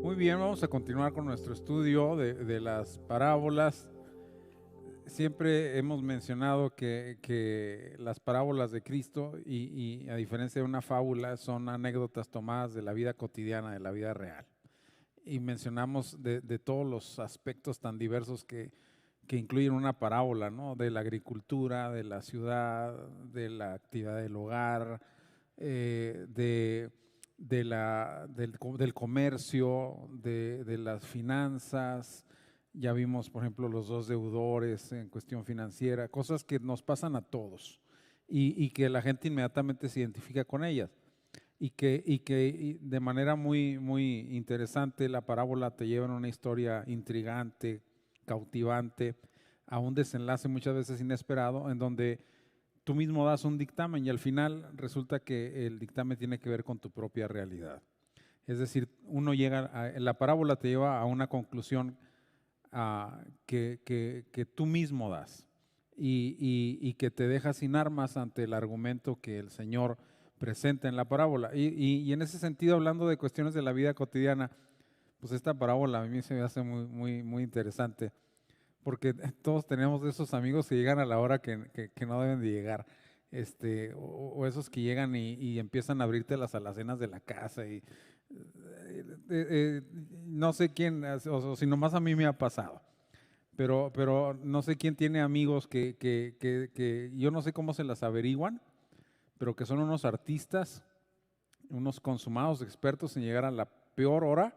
Muy bien, vamos a continuar con nuestro estudio de las parábolas. Siempre hemos mencionado que las parábolas de Cristo, y a diferencia de una fábula, son anécdotas tomadas de la vida cotidiana, de la vida real. Y mencionamos de todos los aspectos tan diversos que incluyen una parábola, ¿no? De la agricultura, de la ciudad, de la actividad del hogar, del comercio, de las finanzas. Ya vimos, por ejemplo, los dos deudores en cuestión financiera, cosas que nos pasan a todos y que la gente inmediatamente se identifica con ellas. Y de manera muy interesante la parábola te lleva en una historia intrigante, cautivante, a un desenlace muchas veces inesperado, en donde tú mismo das un dictamen y al final resulta que el dictamen tiene que ver con tu propia realidad. Es decir, la parábola te lleva a una conclusión que tú mismo das y que te deja sin armas ante el argumento que el Señor presenta en la parábola. Y en ese sentido, hablando de cuestiones de la vida cotidiana, pues esta parábola a mí se me hace muy interesante, porque todos tenemos de esos amigos que llegan a la hora que no deben de llegar, o esos que llegan y empiezan a abrirte las alacenas de la casa y no sé quién, o si nomás a mí me ha pasado, pero no sé quién tiene amigos que yo no sé cómo se las averiguan, pero que son unos artistas, unos consumados expertos en llegar a la peor hora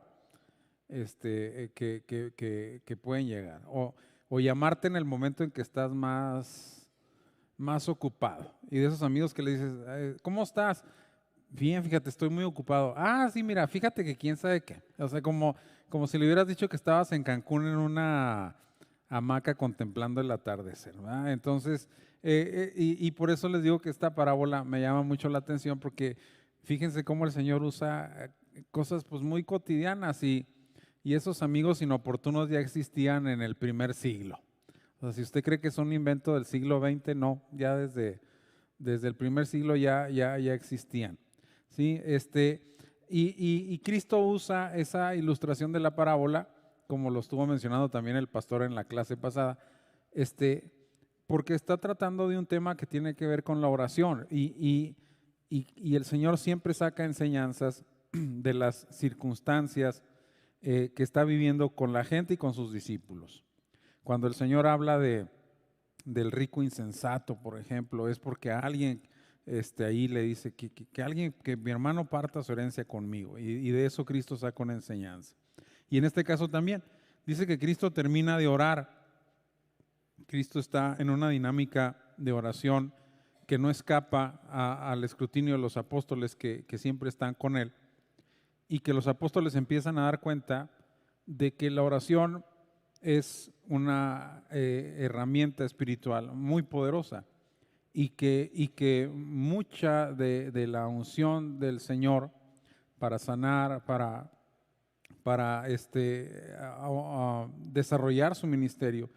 que pueden llegar. O llamarte en el momento en que estás más ocupado. Y de esos amigos que le dices, ¿cómo estás? Bien, fíjate, estoy muy ocupado. Ah, sí, mira, fíjate que quién sabe qué. O sea, como si le hubieras dicho que estabas en Cancún en una hamaca contemplando el atardecer, ¿verdad? Entonces, y por eso les digo que esta parábola me llama mucho la atención, porque fíjense cómo el Señor usa cosas pues muy cotidianas, y esos amigos inoportunos ya existían en el primer siglo. O sea, si usted cree que es un invento del siglo XX, no, ya desde el primer siglo ya existían. ¿Sí? Y Cristo usa esa ilustración de la parábola, como lo estuvo mencionando también el pastor en la clase pasada, porque está tratando de un tema que tiene que ver con la oración, y el Señor siempre saca enseñanzas de las circunstancias que está viviendo con la gente y con sus discípulos. Cuando el Señor habla del rico insensato, por ejemplo, es porque a alguien ahí le dice que mi hermano parta su herencia conmigo, y de eso Cristo saca una enseñanza. Y en este caso también dice que Cristo termina de orar. Cristo está en una dinámica de oración que no escapa al escrutinio de los apóstoles que siempre están con él, y que los apóstoles empiezan a dar cuenta de que la oración es una herramienta espiritual muy poderosa, y que mucha de la unción del Señor para sanar, para desarrollar su ministerio,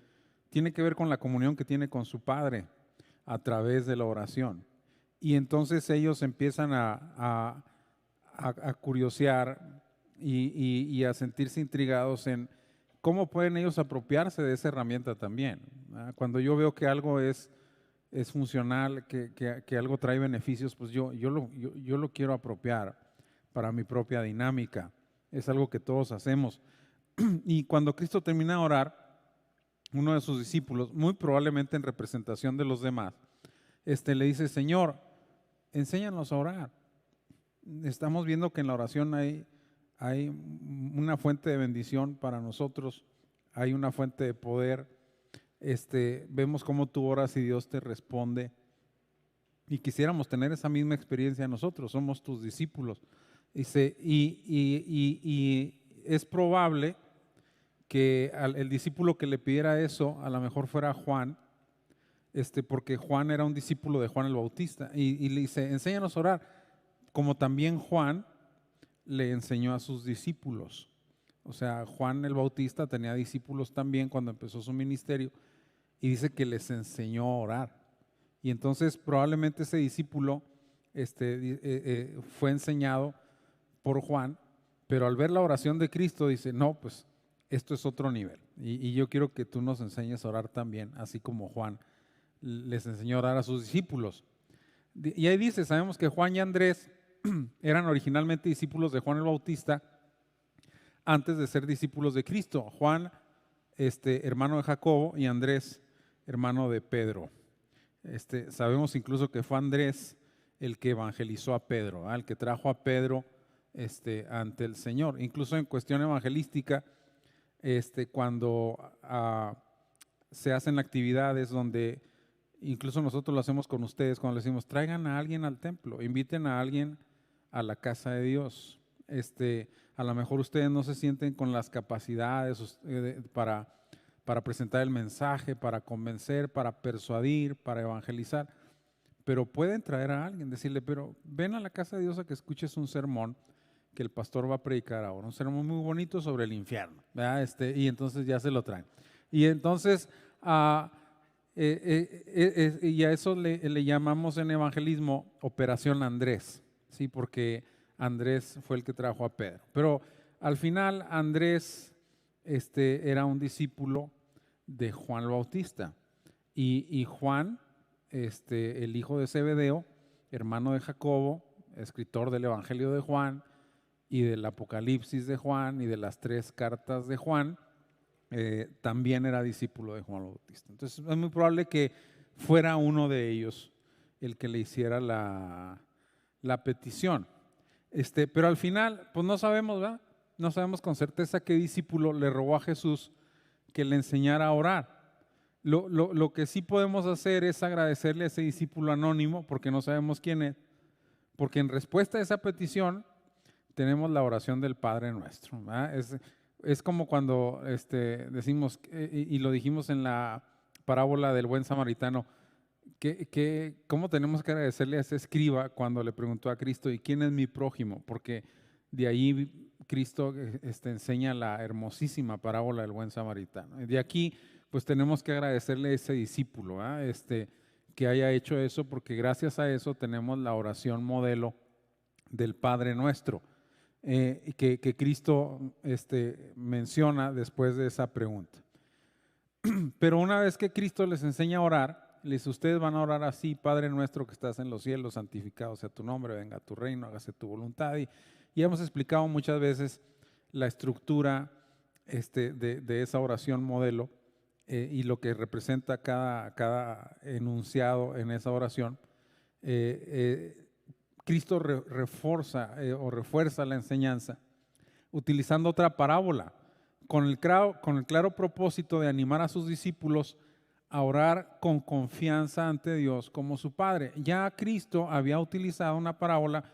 tiene que ver con la comunión que tiene con su Padre a través de la oración. Y entonces ellos empiezan a curiosear y a sentirse intrigados en cómo pueden ellos apropiarse de esa herramienta también. Cuando yo veo que algo es funcional, que algo trae beneficios, pues yo lo quiero apropiar para mi propia dinámica. Es algo que todos hacemos. Y cuando Cristo termina de orar, uno de sus discípulos, muy probablemente en representación de los demás, le dice: Señor, enséñanos a orar. Estamos viendo que en la oración hay una fuente de bendición para nosotros, hay una fuente de poder. Vemos cómo tú oras y Dios te responde, y quisiéramos tener esa misma experiencia nosotros, somos tus discípulos. Dice, y es probable que el discípulo que le pidiera eso a lo mejor fuera Juan, porque Juan era un discípulo de Juan el Bautista, y le dice: enséñanos a orar, como también Juan le enseñó a sus discípulos. O sea, Juan el Bautista tenía discípulos también cuando empezó su ministerio, y dice que les enseñó a orar. Y entonces probablemente ese discípulo fue enseñado por Juan, Pero al ver la oración de Cristo dice, no, pues esto es otro nivel. Y yo quiero que tú nos enseñes a orar también, así como Juan les enseñó a orar a sus discípulos. Y ahí dice, sabemos que Juan y Andrés eran originalmente discípulos de Juan el Bautista antes de ser discípulos de Cristo. Juan, hermano de Jacobo, y Andrés, hermano de Pedro. Sabemos incluso que fue Andrés el que evangelizó a Pedro, el que trajo a Pedro ante el Señor. Incluso en cuestión evangelística, cuando se hacen actividades donde incluso nosotros lo hacemos con ustedes, cuando les decimos traigan a alguien al templo, inviten a alguien a la casa de Dios. A lo mejor ustedes no se sienten con las capacidades para presentar el mensaje, para convencer, para persuadir, para evangelizar, pero pueden traer a alguien, decirle, pero ven a la casa de Dios a que escuches un sermón que el pastor va a predicar ahora, un sermón muy bonito sobre el infierno, ¿verdad? Y entonces ya se lo traen. Y entonces, y a eso le llamamos en evangelismo Operación Andrés, ¿sí? Porque Andrés fue el que trajo a Pedro. Pero al final Andrés era un discípulo de Juan el Bautista. Y Juan, el hijo de Zebedeo, hermano de Jacobo, escritor del Evangelio de Juan y del Apocalipsis de Juan y de las 3 cartas de Juan, también era discípulo de Juan el Bautista. Entonces es muy probable que fuera uno de ellos el que le hiciera la petición. Pero al final, pues no sabemos, ¿verdad? No sabemos con certeza qué discípulo le rogó a Jesús que le enseñara a orar. Lo que sí podemos hacer es agradecerle a ese discípulo anónimo, porque no sabemos quién es, porque en respuesta a esa petición tenemos la oración del Padre Nuestro, ¿verdad? Es como cuando decimos, y lo dijimos en la parábola del buen samaritano, ¿cómo tenemos que agradecerle a ese escriba cuando le preguntó a Cristo, ¿y quién es mi prójimo? Porque de ahí Cristo enseña la hermosísima parábola del buen samaritano. De aquí, pues tenemos que agradecerle a ese discípulo, que haya hecho eso, porque gracias a eso tenemos la oración modelo del Padre Nuestro, que Cristo menciona después de esa pregunta. Pero una vez que Cristo les enseña a orar, les ustedes van a orar así: Padre nuestro que estás en los cielos, santificado sea tu nombre, venga a tu reino, hágase tu voluntad. Y hemos explicado muchas veces la estructura de esa oración modelo y lo que representa cada enunciado en esa oración. Cristo refuerza la enseñanza utilizando otra parábola con el claro propósito de animar a sus discípulos a orar con confianza ante Dios como su Padre. Ya Cristo había utilizado una parábola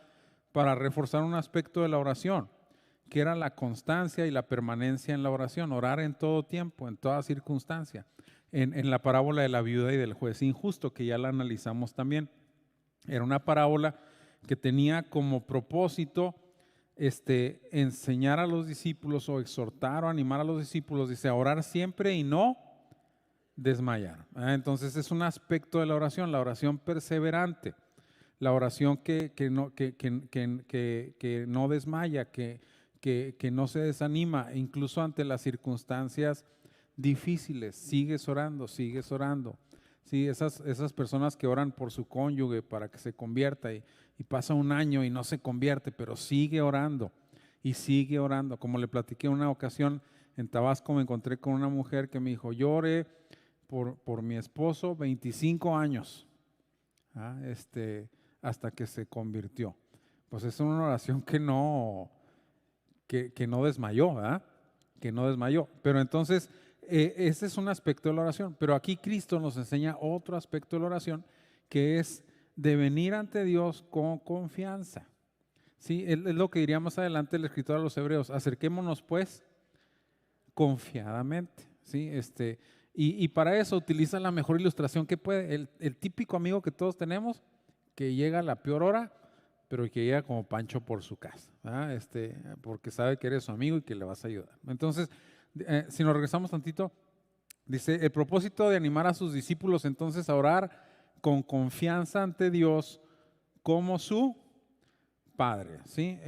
para reforzar un aspecto de la oración, que era la constancia y la permanencia en la oración, orar en todo tiempo, en toda circunstancia, en la parábola de la viuda y del juez injusto, que ya la analizamos también. Era una parábola que tenía como propósito enseñar a los discípulos o exhortar o animar a los discípulos, dice, a orar siempre y no desmayar. Entonces es un aspecto de la oración perseverante, la oración que no desmaya, que no se desanima, incluso ante las circunstancias difíciles. Sigues orando, sigues orando. Sí, esas personas que oran por su cónyuge para que se convierta y pasa un año y no se convierte, pero sigue orando y sigue orando. Como le platiqué una ocasión en Tabasco, me encontré con una mujer que me dijo, yo oré por mi esposo 25 años hasta que se convirtió. Pues es una oración que no desmayó, ¿verdad? Que no desmayó. Pero entonces, ese es un aspecto de la oración. Pero aquí Cristo nos enseña otro aspecto de la oración, que es de venir ante Dios con confianza. ¿Sí? Es lo que diría más adelante el escritor a los Hebreos. Acerquémonos pues confiadamente. ¿Sí? Y para eso utiliza la mejor ilustración que puede. El típico amigo que todos tenemos, que llega a la peor hora, pero que llega como Pancho por su casa, porque sabe que eres su amigo y que le vas a ayudar. Entonces, si nos regresamos tantito, dice, el propósito de animar a sus discípulos entonces a orar con confianza ante Dios como su Padre, ¿sí?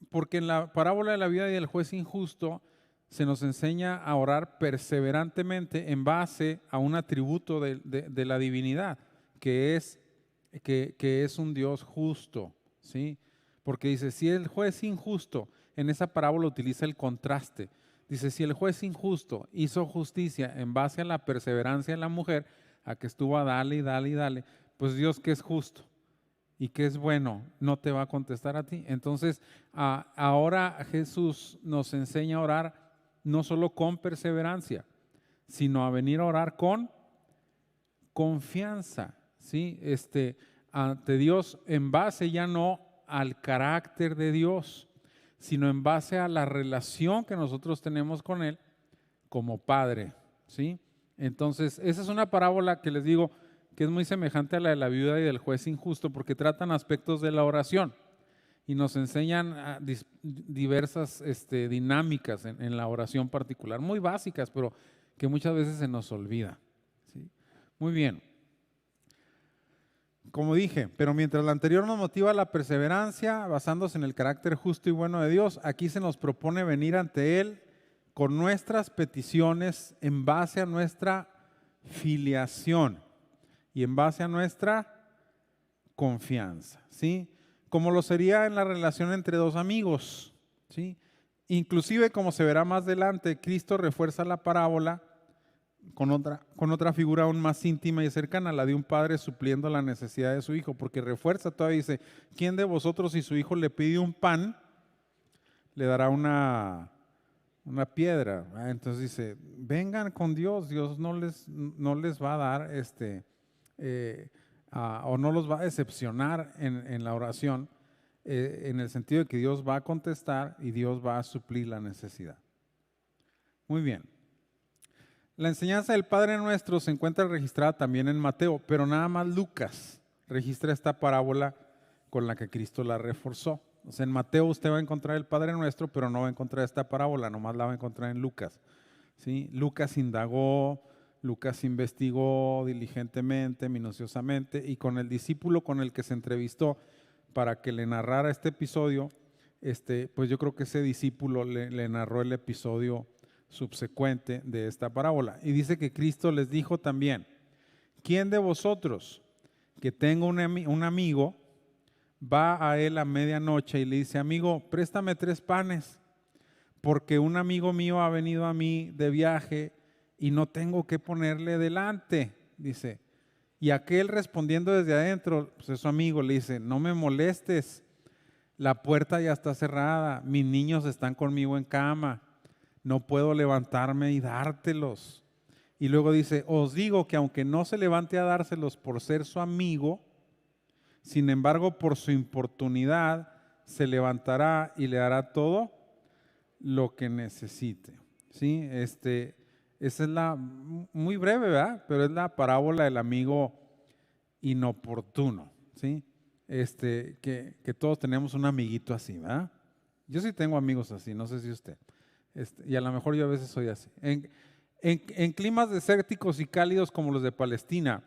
porque en la parábola de la vida y del juez injusto se nos enseña a orar perseverantemente en base a un atributo de la divinidad, que es un Dios justo, ¿sí? Porque dice, si el juez injusto, en esa parábola utiliza el contraste, dice, si el juez injusto hizo justicia en base a la perseverancia de la mujer, a que estuvo a dale y dale y dale, pues Dios que es justo y que es bueno, no te va a contestar a ti. Entonces, ahora Jesús nos enseña a orar no solo con perseverancia, sino a venir a orar con confianza, ¿sí? Ante Dios en base ya no al carácter de Dios, sino en base a la relación que nosotros tenemos con Él como Padre, ¿sí? Entonces, esa es una parábola que les digo que es muy semejante a la de la viuda y del juez injusto, porque tratan aspectos de la oración y nos enseñan diversas dinámicas en la oración particular, muy básicas, pero que muchas veces se nos olvida, ¿sí? Muy bien. Como dije, pero mientras la anterior nos motiva a la perseverancia, basándose en el carácter justo y bueno de Dios, aquí se nos propone venir ante Él con nuestras peticiones en base a nuestra filiación y en base a nuestra confianza, ¿sí? Como lo sería en la relación entre dos amigos, ¿sí? Inclusive, como se verá más adelante, Cristo refuerza la parábola con otra figura aún más íntima y cercana, la de un padre supliendo la necesidad de su hijo, porque refuerza todavía, dice, ¿quién de vosotros si su hijo le pide un pan, le dará una piedra? Entonces dice, vengan con Dios, Dios no les va a dar o no los va a decepcionar en la oración, en el sentido de que Dios va a contestar y Dios va a suplir la necesidad. Muy bien. La enseñanza del Padre Nuestro se encuentra registrada también en Mateo, pero nada más Lucas registra esta parábola con la que Cristo la reforzó. O sea, en Mateo usted va a encontrar el Padre Nuestro, pero no va a encontrar esta parábola, nomás la va a encontrar en Lucas, ¿sí? Lucas indagó, Lucas investigó diligentemente, minuciosamente, y con el discípulo con el que se entrevistó para que le narrara este episodio, pues yo creo que ese discípulo le narró el episodio subsecuente de esta parábola. Y dice que Cristo les dijo también, ¿quién de vosotros que tenga un amigo va a él a medianoche y le dice, amigo, préstame 3 panes, porque un amigo mío ha venido a mí de viaje y no tengo que ponerle delante? Dice, y aquel respondiendo desde adentro, pues es su amigo, le dice, no me molestes, la puerta ya está cerrada, mis niños están conmigo en cama, no puedo levantarme y dártelos. Y luego dice, os digo que aunque no se levante a dárselos por ser su amigo, sin embargo por su importunidad se levantará y le hará todo lo que necesite, ¿sí? Esa es muy breve, ¿verdad? Pero es la parábola del amigo inoportuno, ¿sí? Que todos tenemos un amiguito así, ¿verdad? Yo sí tengo amigos así, no sé si usted. Y a lo mejor yo a veces soy así. En climas desérticos y cálidos como los de Palestina,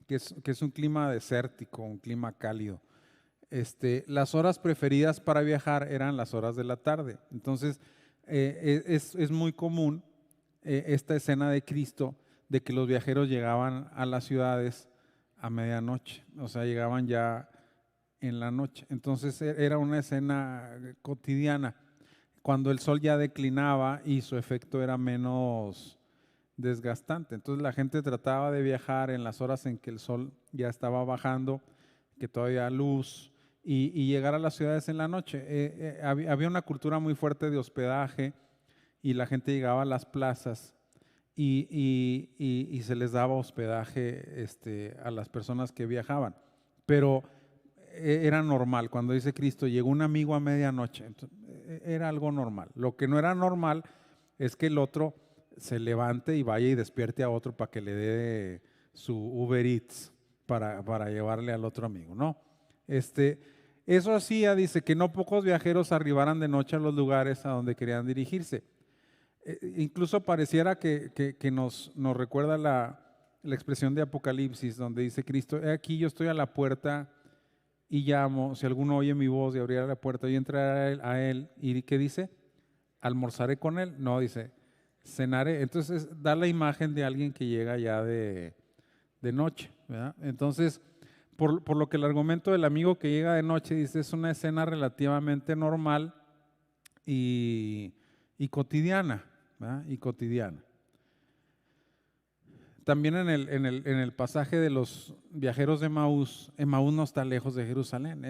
que es un clima desértico, un clima cálido, las horas preferidas para viajar eran las horas de la tarde. Entonces, es muy común esta escena de Cristo de que los viajeros llegaban a las ciudades a medianoche, o sea, llegaban ya en la noche. Entonces, era una escena cotidiana, cuando el sol ya declinaba y su efecto era menos desgastante. Entonces la gente trataba de viajar en las horas en que el sol ya estaba bajando, que todavía había luz, y llegar a las ciudades en la noche. Había una cultura muy fuerte de hospedaje y la gente llegaba a las plazas y se les daba hospedaje a las personas que viajaban. Pero era normal, cuando dice Cristo, llegó un amigo a medianoche, entonces, era algo normal. Lo que no era normal es que el otro se levante y vaya y despierte a otro para que le dé su Uber Eats para llevarle al otro amigo, ¿no? Eso hacía, dice, que no pocos viajeros arribaran de noche a los lugares a donde querían dirigirse. Incluso pareciera que nos recuerda la expresión de Apocalipsis, donde dice Cristo, he aquí yo estoy a la puerta y llamo, si alguno oye mi voz y abriera la puerta, yo entraré a él y ¿qué dice? ¿Almorzaré con él? No, dice, cenaré. Entonces da la imagen de alguien que llega ya de noche, ¿verdad? Entonces, por lo que el argumento del amigo que llega de noche dice, es una escena relativamente normal y, y cotidiana, ¿verdad? Y cotidiana. También en el pasaje de los viajeros de Emaús, Emaús no está lejos de Jerusalén,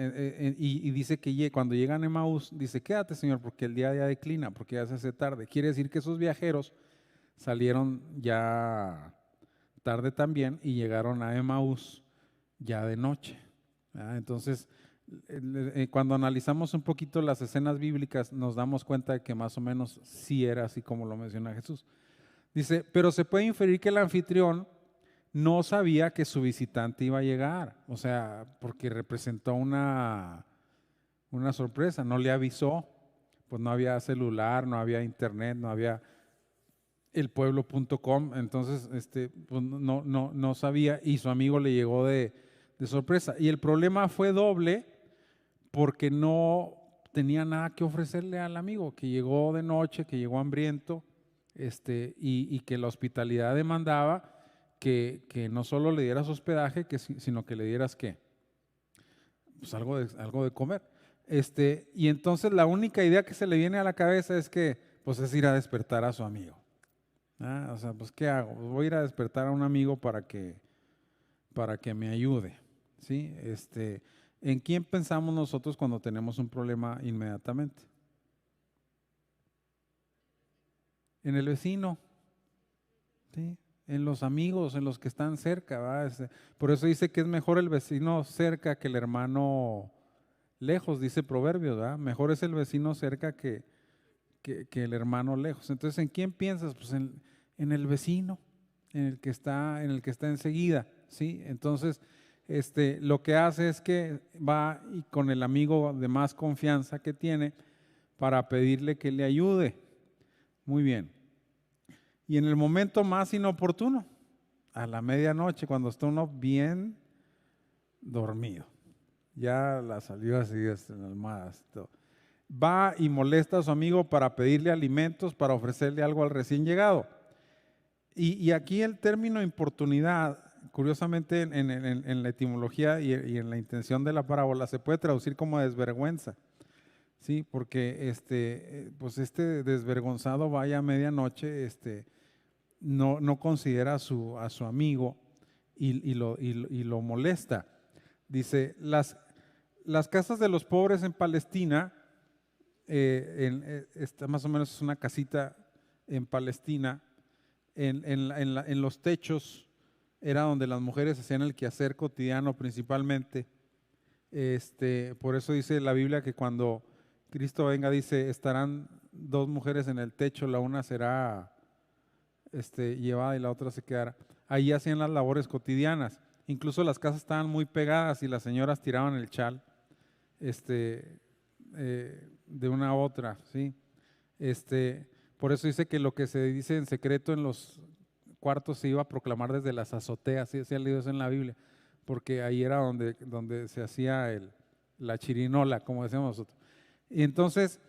y dice que cuando llegan a Emaús, dice, quédate Señor, porque el día ya declina, porque ya se hace tarde. Quiere decir que esos viajeros salieron ya tarde también y llegaron a Emaús ya de noche, ¿verdad? Entonces, cuando analizamos un poquito las escenas bíblicas, nos damos cuenta de que más o menos sí era así como lo menciona Jesús. Dice, pero se puede inferir que el anfitrión no sabía que su visitante iba a llegar, o sea, porque representó una sorpresa, no le avisó, pues no había celular, no había internet, no había elpueblo.com, entonces pues no sabía y su amigo le llegó de sorpresa. Y el problema fue doble porque no tenía nada que ofrecerle al amigo, que llegó de noche, que llegó hambriento, y que la hospitalidad demandaba que no solo le dieras hospedaje, sino que le dieras ¿qué? Pues algo de comer. Y entonces la única idea que se le viene a la cabeza es que pues es ir a despertar a su amigo. O sea, pues ¿qué hago? Pues voy a ir a despertar a un amigo para que me ayude, ¿sí? ¿En quién pensamos nosotros cuando tenemos un problema inmediatamente? En el vecino, ¿sí? En los amigos, en los que están cerca, ¿va? Por eso dice que es mejor el vecino cerca que el hermano lejos, dice Proverbios, ¿verdad? Mejor es el vecino cerca que el hermano lejos. Entonces, ¿en quién piensas? Pues en el vecino, en el que está enseguida, ¿sí? Entonces, lo que hace es que va y con el amigo de más confianza que tiene para pedirle que le ayude. Muy bien. Y en el momento más inoportuno, a la medianoche, cuando está uno bien dormido, ya la salió así en almohadas, todo. Va y molesta a su amigo para pedirle alimentos, para ofrecerle algo al recién llegado. Y aquí el término importunidad, curiosamente en la etimología y en la intención de la parábola, se puede traducir como desvergüenza, ¿sí? Porque pues desvergonzado vaya a medianoche, no considera a su amigo y lo molesta. Dice, las casas de los pobres en Palestina, esta más o menos es una casita en Palestina, en los techos era donde las mujeres hacían el quehacer cotidiano principalmente. Por eso dice la Biblia que cuando Cristo venga, dice, estarán dos mujeres en el techo, la una será llevada y la otra se quedará. Ahí hacían las labores cotidianas. Incluso las casas estaban muy pegadas y las señoras tiraban el chal de una a otra, ¿sí? Por eso dice que lo que se dice en secreto en los cuartos se iba a proclamar desde las azoteas, ¿sí? Se ha leído eso en la Biblia, porque ahí era donde se hacía la chirinola, como decíamos nosotros. Y entonces,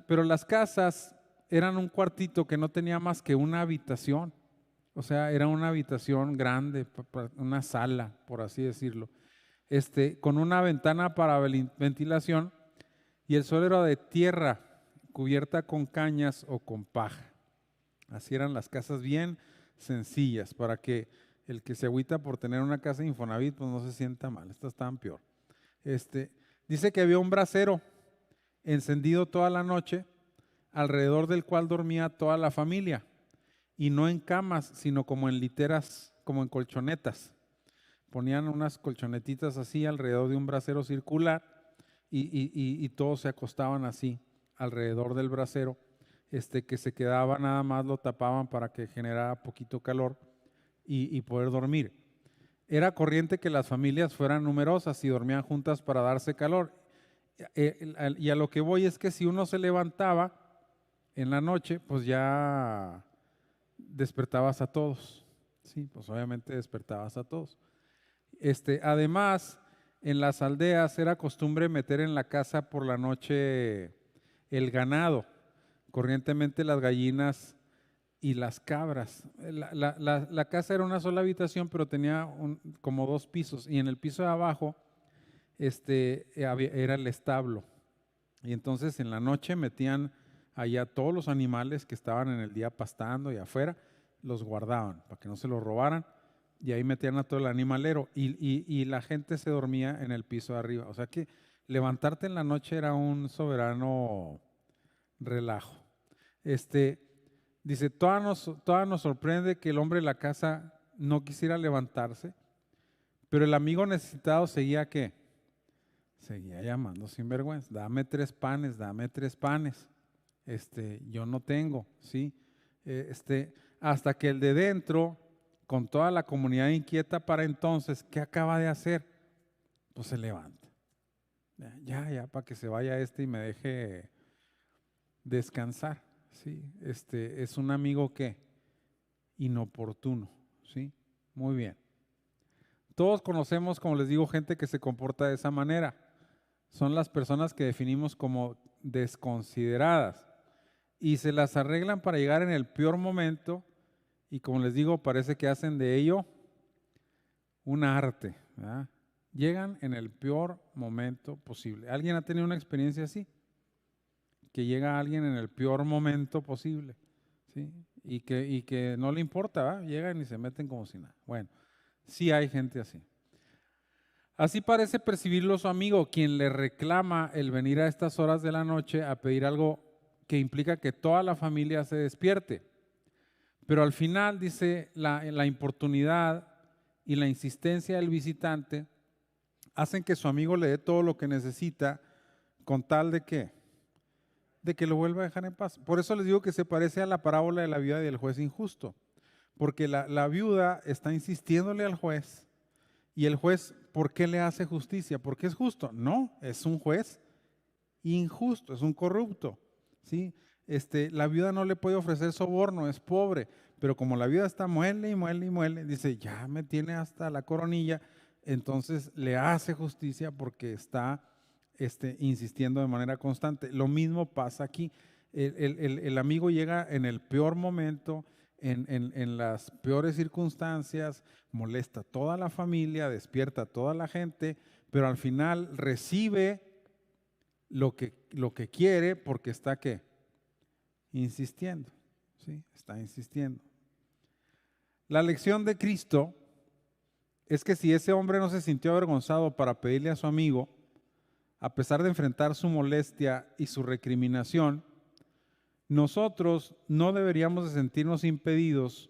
pero las casas eran un cuartito que no tenía más que una habitación, o sea, era una habitación grande, una sala, por así decirlo, con una ventana para ventilación y el suelo era de tierra cubierta con cañas o con paja. Así eran las casas bien sencillas para que el que se agüita por tener una casa de Infonavit pues no se sienta mal. Estas estaban peor. Dice que había un brasero encendido toda la noche alrededor del cual dormía toda la familia y no en camas sino como en literas, como en colchonetas. Ponían unas colchonetitas así alrededor de un brasero circular y todos se acostaban así alrededor del brasero, que se quedaba nada más, lo tapaban para que generara poquito calor y poder dormir. Era corriente que las familias fueran numerosas y dormían juntas para darse calor. Y a lo que voy es que si uno se levantaba en la noche, pues ya despertabas a todos. Sí, pues obviamente despertabas a todos. Además, en las aldeas era costumbre meter en la casa por la noche el ganado, corrientemente las gallinas y las cabras. La casa era una sola habitación, pero tenía como 2 pisos, y en el piso de abajo era el establo. Y entonces en la noche metían allá todos los animales que estaban en el día pastando y afuera, los guardaban para que no se los robaran, y ahí metían a todo el animalero, y la gente se dormía en el piso de arriba. O sea que levantarte en la noche era un soberano relajo. Dice, toda nos sorprende que el hombre de la casa no quisiera levantarse, pero el amigo necesitado seguía ¿qué? Seguía llamando sin vergüenza, dame 3 panes, dame 3 panes. Yo no tengo, ¿sí? Hasta que el de dentro, con toda la comunidad inquieta para entonces, ¿qué acaba de hacer? Pues se levanta. Ya, para que se vaya y me deje descansar, ¿sí? Es un amigo que inoportuno, ¿sí? Muy bien. Todos conocemos, como les digo, gente que se comporta de esa manera. Son las personas que definimos como desconsideradas y se las arreglan para llegar en el peor momento, y como les digo, parece que hacen de ello un arte, ¿verdad? Llegan en el peor momento posible. ¿Alguien ha tenido una experiencia así? Que llega alguien en el peor momento posible, ¿sí? Y que no le importa, ¿verdad? Llegan y se meten como si nada. Bueno, sí hay gente así. Así parece percibirlo su amigo, quien le reclama el venir a estas horas de la noche a pedir algo que implica que toda la familia se despierte. Pero al final, dice, la importunidad y la insistencia del visitante hacen que su amigo le dé todo lo que necesita, con tal de que lo vuelva a dejar en paz. Por eso les digo que se parece a la parábola de la viuda y del juez injusto, porque la viuda está insistiéndole al juez, y el juez, ¿por qué le hace justicia? ¿Porque es justo? No, es un juez injusto, es un corrupto, ¿sí? La viuda no le puede ofrecer soborno, es pobre, pero como la viuda está muele y muele y muele, dice, ya me tiene hasta la coronilla, entonces le hace justicia porque está insistiendo de manera constante. Lo mismo pasa aquí. El amigo llega en el peor momento, en las peores circunstancias, molesta a toda la familia, despierta a toda la gente, pero al final recibe lo que quiere, porque está ¿qué? Insistiendo, ¿sí? Está insistiendo. La lección de Cristo es que si ese hombre no se sintió avergonzado para pedirle a su amigo, a pesar de enfrentar su molestia y su recriminación, nosotros no deberíamos de sentirnos impedidos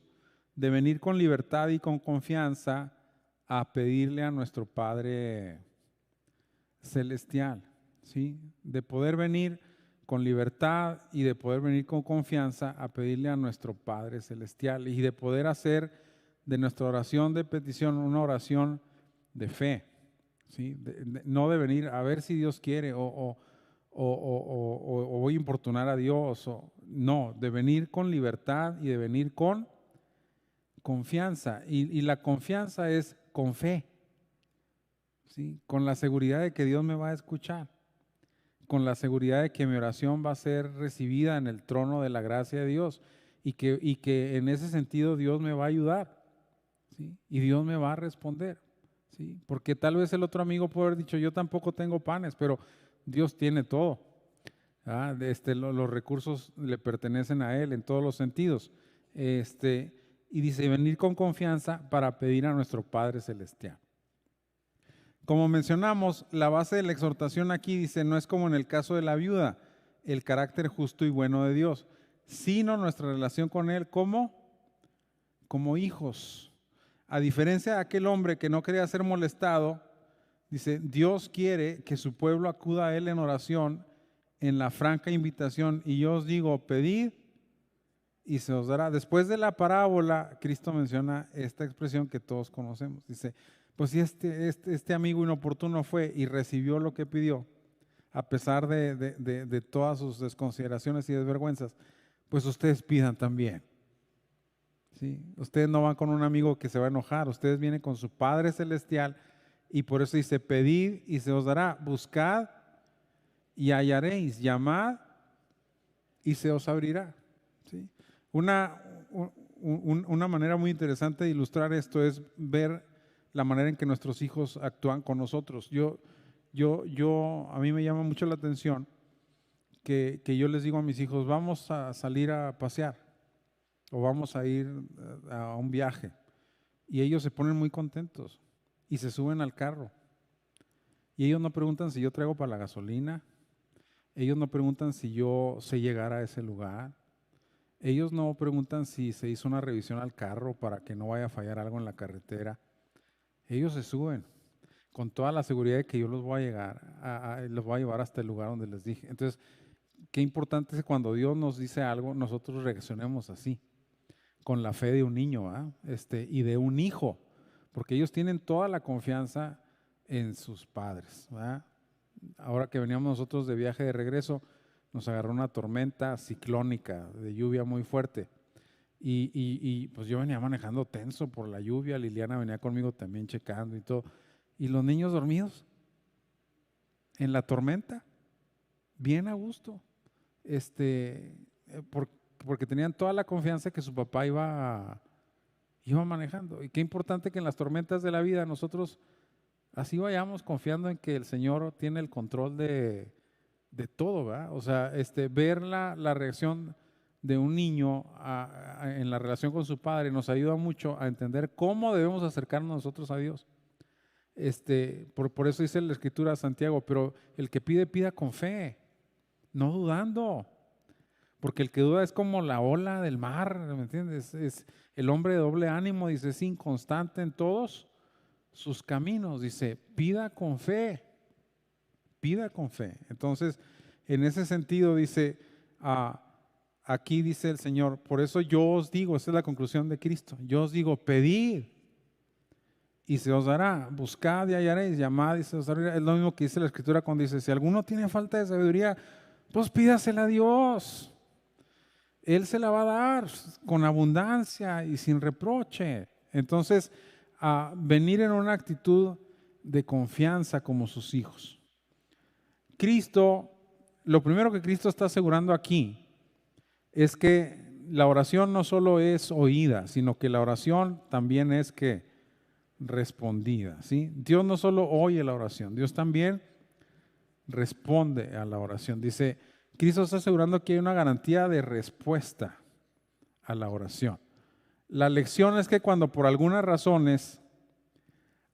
de venir con libertad y con confianza a pedirle a nuestro Padre Celestial, ¿sí? De poder venir con libertad y de poder venir con confianza a pedirle a nuestro Padre Celestial, y de poder hacer de nuestra oración de petición una oración de fe, ¿sí? No de venir a ver si Dios quiere o voy a importunar a Dios, no, de venir con libertad y de venir con confianza, y la confianza es con fe, ¿sí? Con la seguridad de que Dios me va a escuchar, con la seguridad de que mi oración va a ser recibida en el trono de la gracia de Dios, y que en ese sentido Dios me va a ayudar, ¿sí? Y Dios me va a responder, ¿sí? Porque tal vez el otro amigo puede haber dicho, yo tampoco tengo panes, pero Dios tiene todo. Los recursos le pertenecen a Él en todos los sentidos. Y dice, venir con confianza para pedir a nuestro Padre Celestial. Como mencionamos, la base de la exhortación aquí dice, no es como en el caso de la viuda, el carácter justo y bueno de Dios, sino nuestra relación con Él como hijos. A diferencia de aquel hombre que no quería ser molestado, dice, Dios quiere que su pueblo acuda a Él en oración, en la franca invitación, y yo os digo, pedid y se os dará. Después de la parábola, Cristo menciona esta expresión que todos conocemos. Dice, pues si este amigo inoportuno fue y recibió lo que pidió, a pesar de todas sus desconsideraciones y desvergüenzas, pues ustedes pidan también. ¿sí? Ustedes no van con un amigo que se va a enojar, ustedes vienen con su Padre Celestial y por eso dice, pedid y se os dará, buscad y hallaréis, llamad y se os abrirá. ¿Sí? Una, una manera muy interesante de ilustrar esto es ver la manera en que nuestros hijos actúan con nosotros. A mí me llama mucho la atención que yo les digo a mis hijos, vamos a salir a pasear o vamos a ir a un viaje. Y ellos se ponen muy contentos y se suben al carro. Y ellos no preguntan si yo traigo para la gasolina. Ellos no preguntan si yo sé llegar a ese lugar. Ellos no preguntan si se hizo una revisión al carro para que no vaya a fallar algo en la carretera. Ellos se suben con toda la seguridad de que yo los voy a los voy a llevar hasta el lugar donde les dije. Entonces, qué importante es que cuando Dios nos dice algo, nosotros reaccionemos así, con la fe de un niño, y de un hijo, porque ellos tienen toda la confianza en sus padres, ¿verdad? Ahora que veníamos nosotros de viaje de regreso, nos agarró una tormenta ciclónica de lluvia muy fuerte y pues yo venía manejando tenso por la lluvia, Liliana venía conmigo también checando y todo, y los niños dormidos en la tormenta, bien a gusto, porque tenían toda la confianza que su papá iba manejando. Y qué importante que en las tormentas de la vida nosotros así vayamos confiando en que el Señor tiene el control de todo, ¿verdad? O sea, ver la reacción de un niño en la relación con su padre nos ayuda mucho a entender cómo debemos acercarnos nosotros a Dios. Por eso dice la Escritura Santiago, pero el que pide, pida con fe, no dudando. Porque el que duda es como la ola del mar, ¿me entiendes? Es el hombre de doble ánimo, dice, es inconstante en todos sus caminos. Dice, pida con fe, pida con fe. Entonces, en ese sentido dice, aquí dice el Señor, por eso yo os digo, esa es la conclusión de Cristo, yo os digo, pedid y se os dará, buscad y hallaréis, llamad y se os dará. Es lo mismo que dice la Escritura cuando dice, si alguno tiene falta de sabiduría, pues pídasela a Dios. Él se la va a dar con abundancia y sin reproche. Entonces, venir en una actitud de confianza como sus hijos. Cristo, lo primero que Cristo está asegurando aquí es que la oración no solo es oída, sino que la oración también es que respondida, ¿sí? Dios no solo oye la oración, Dios también responde a la oración. Dice, Cristo está asegurando que hay una garantía de respuesta a la oración. La lección es que cuando por algunas razones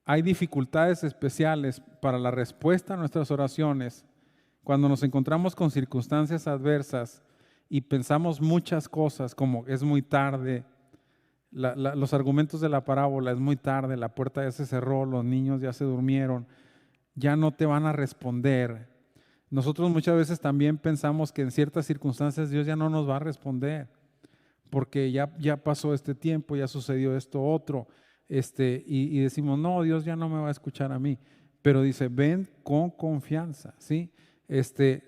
hay dificultades especiales para la respuesta a nuestras oraciones, cuando nos encontramos con circunstancias adversas y pensamos muchas cosas como es muy tarde, los argumentos de la parábola, es muy tarde, la puerta ya se cerró, los niños ya se durmieron, ya no te van a responder. Nosotros muchas veces también pensamos que en ciertas circunstancias Dios ya no nos va a responder, porque ya pasó este tiempo, ya sucedió esto otro, y decimos, no, Dios ya no me va a escuchar a mí. Pero dice, ven con confianza, ¿sí?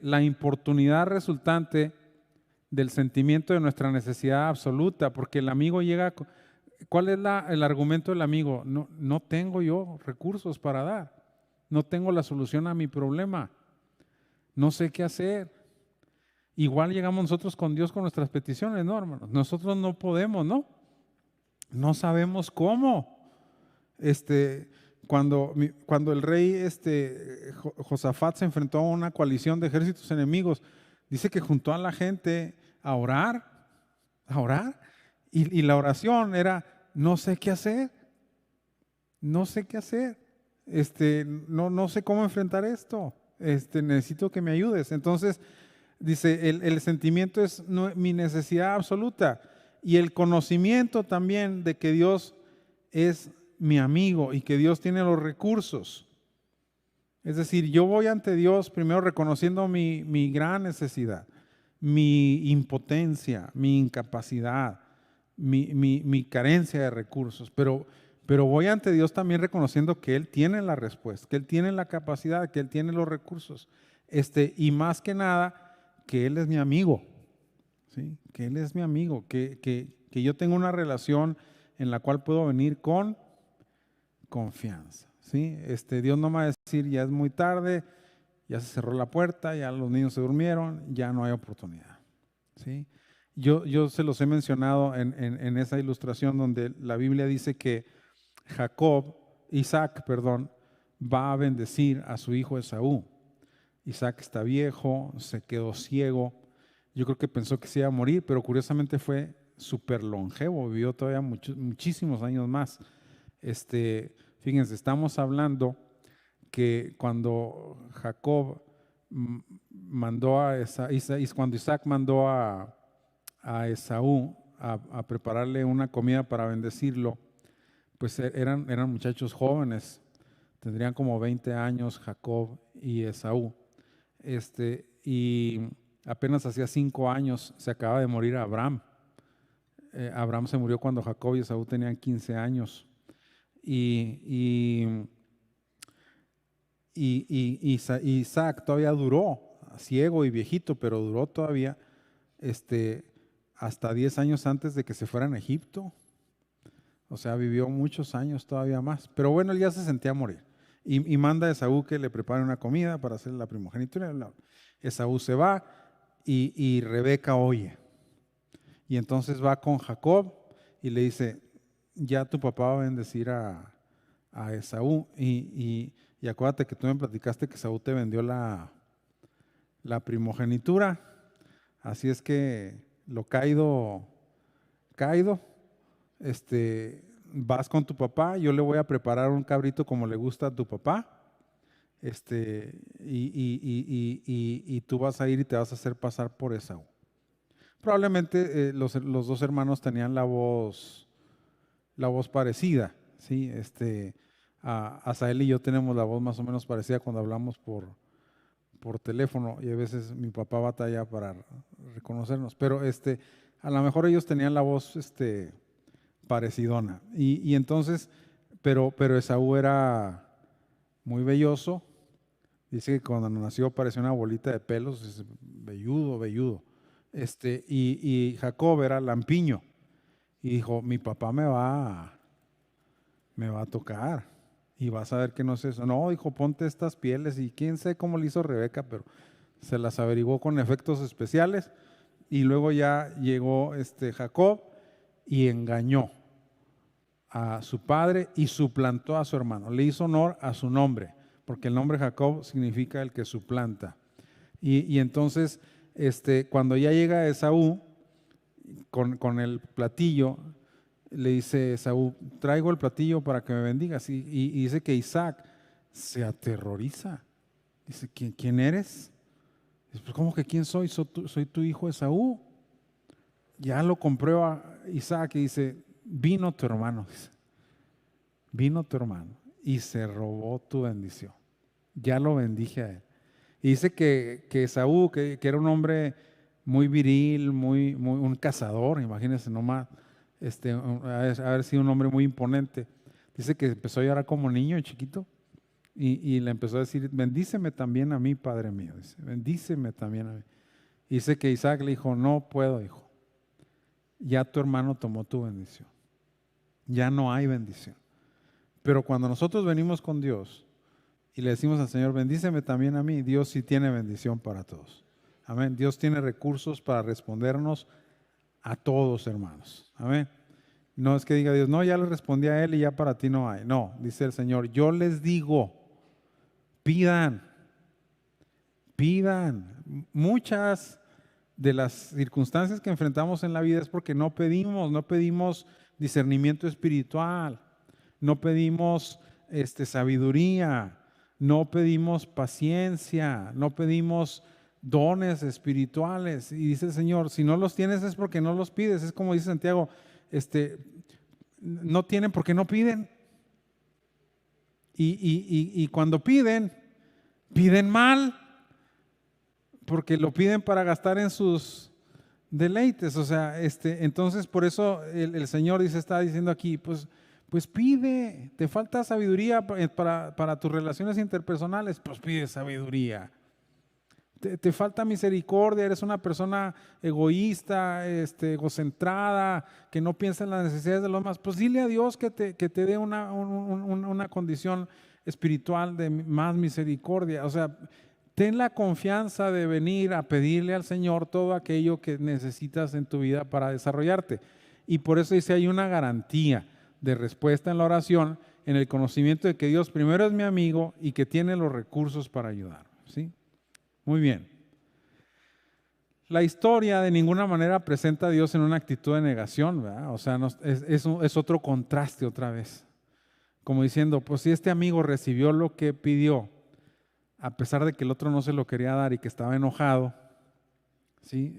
La importunidad resultante del sentimiento de nuestra necesidad absoluta, porque el amigo llega, ¿cuál es el argumento del amigo? No tengo yo recursos para dar, no tengo la solución a mi problema, no sé qué hacer. Igual llegamos nosotros con Dios con nuestras peticiones, ¿no, hermanos? Nosotros no podemos, ¿no? No sabemos cómo. Cuando el rey Josafat se enfrentó a una coalición de ejércitos enemigos, dice que juntó a la gente a orar, y la oración era, no sé qué hacer, no sé qué hacer, no sé cómo enfrentar esto, necesito que me ayudes. Entonces, dice, el sentimiento es mi necesidad absoluta y el conocimiento también de que Dios es mi amigo y que Dios tiene los recursos. Es decir, yo voy ante Dios primero reconociendo mi gran necesidad, mi impotencia, mi incapacidad, mi carencia de recursos, pero voy ante Dios también reconociendo que Él tiene la respuesta, que Él tiene la capacidad, que Él tiene los recursos, y más que nada, que Él es mi amigo, ¿sí? Que Él es mi amigo, que que yo tengo una relación en la cual puedo venir con confianza, ¿sí? Dios no me va a decir, ya es muy tarde, ya se cerró la puerta, ya los niños se durmieron, ya no hay oportunidad, ¿sí? Yo se los he mencionado en esa ilustración donde la Biblia dice que Isaac, va a bendecir a su hijo Esaú. Isaac está viejo, se quedó ciego. Yo creo que pensó que se iba a morir, pero curiosamente fue súper longevo, vivió todavía muchísimos años más. Fíjense, estamos hablando que cuando Jacob mandó a cuando Isaac mandó a Esaú a prepararle una comida para bendecirlo, pues eran muchachos jóvenes, tendrían como 20 años Jacob y Esaú. Y apenas hacía 5 años se acaba de morir Abraham. Abraham se murió cuando Jacob y Esaú tenían 15 años. Y Isaac todavía duró, ciego y viejito, pero duró todavía hasta 10 años antes de que se fueran a Egipto. O sea, vivió muchos años todavía más. Pero bueno, él ya se sentía a morir. Y manda a Esaú que le prepare una comida para hacer la primogenitura. Esaú se va y Rebeca oye. Y entonces va con Jacob y le dice, ya tu papá va a bendecir a Esaú. Y acuérdate que tú me platicaste que Esaú te vendió la primogenitura. Así es que lo caído, vas con tu papá, yo le voy a preparar un cabrito como le gusta a tu papá, y tú vas a ir y te vas a hacer pasar por Esaú. Probablemente los dos hermanos tenían la voz parecida, ¿sí? Asael y yo tenemos la voz más o menos parecida cuando hablamos por teléfono, y a veces mi papá batalla para reconocernos, pero a lo mejor ellos tenían la voz parecidona, y entonces, pero Esaú era muy velloso. Dice que cuando nació parecía una bolita de pelos, velludo. Y Jacob era lampiño, y dijo, mi papá me va a tocar, y vas a ver que no es eso. No, dijo, ponte estas pieles, y quién sabe cómo le hizo Rebeca, pero se las averiguó con efectos especiales, y luego ya llegó Jacob y engañó a su padre y suplantó a su hermano. Le hizo honor a su nombre, porque el nombre Jacob significa el que suplanta. Y entonces, cuando ya llega Esaú con el platillo, le dice Esaú, traigo el platillo para que me bendigas. Y dice que Isaac se aterroriza. Dice, ¿quién eres? Dice, pues, ¿cómo que quién soy? Soy tu hijo Esaú. Ya lo comprueba Isaac y dice, vino tu hermano, y se robó tu bendición. Ya lo bendije a él. Y dice que Esaú, que era un hombre muy viril, un cazador, imagínense nomás, haber sido un hombre muy imponente. Dice que empezó a llorar como niño chiquito y le empezó a decir, bendíceme también a mí, Padre mío. Dice, bendíceme también a mí. Y dice que Isaac le dijo, no puedo, hijo. Ya tu hermano tomó tu bendición. Ya no hay bendición. Pero cuando nosotros venimos con Dios y le decimos al Señor, bendíceme también a mí, Dios sí tiene bendición para todos. Amén. Dios tiene recursos para respondernos a todos, hermanos. Amén. No es que diga Dios, no, ya le respondí a él y ya para ti no hay. No, dice el Señor, yo les digo, pidan. Muchas de las circunstancias que enfrentamos en la vida es porque no pedimos discernimiento espiritual, no pedimos sabiduría, no pedimos paciencia, no pedimos dones espirituales. Y dice el Señor, si no los tienes es porque no los pides. Es como dice Santiago, no tienen porque no piden. Y cuando piden mal, porque lo piden para gastar en sus deleites. O sea, entonces por eso el Señor está diciendo aquí, pues pide. Te falta sabiduría para tus relaciones interpersonales, pues pide sabiduría. Te falta misericordia, eres una persona egoísta, egocentrada, que no piensa en las necesidades de los demás. Pues dile a Dios que te dé una condición espiritual de más misericordia. O sea, ten la confianza de venir a pedirle al Señor todo aquello que necesitas en tu vida para desarrollarte. Y por eso dice, hay una garantía de respuesta en la oración, en el conocimiento de que Dios primero es mi amigo y que tiene los recursos para ayudarme, ¿sí? Muy bien. La historia de ninguna manera presenta a Dios en una actitud de negación, ¿verdad? O sea, es otro contraste otra vez. Como diciendo, pues si este amigo recibió lo que pidió, a pesar de que el otro no se lo quería dar y que estaba enojado, ¿sí?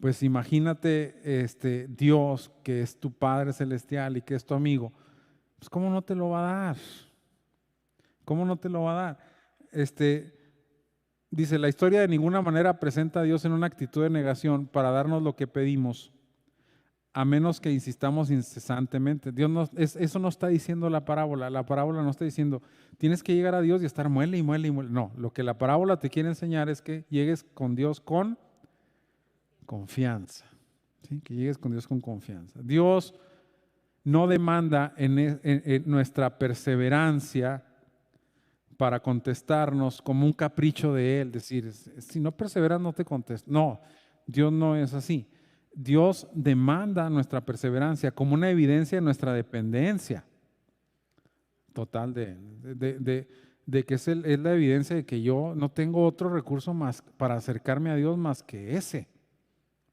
Pues imagínate Dios, que es tu Padre Celestial y que es tu amigo, pues ¿cómo no te lo va a dar? ¿Cómo no te lo va a dar? Dice, la historia de ninguna manera presenta a Dios en una actitud de negación para darnos lo que pedimos, a menos que insistamos incesantemente. Eso no está diciendo la parábola. La parábola no está diciendo, tienes que llegar a Dios y estar muele y muele y muele. No, lo que la parábola te quiere enseñar es que llegues con Dios con confianza. ¿Sí? Que llegues con Dios con confianza. Dios no demanda en nuestra perseverancia para contestarnos como un capricho de Él, decir, si no perseveras no te contesto. No, Dios no es así. Dios demanda nuestra perseverancia como una evidencia de nuestra dependencia total de Él, de que es la evidencia de que yo no tengo otro recurso más para acercarme a Dios más que ese,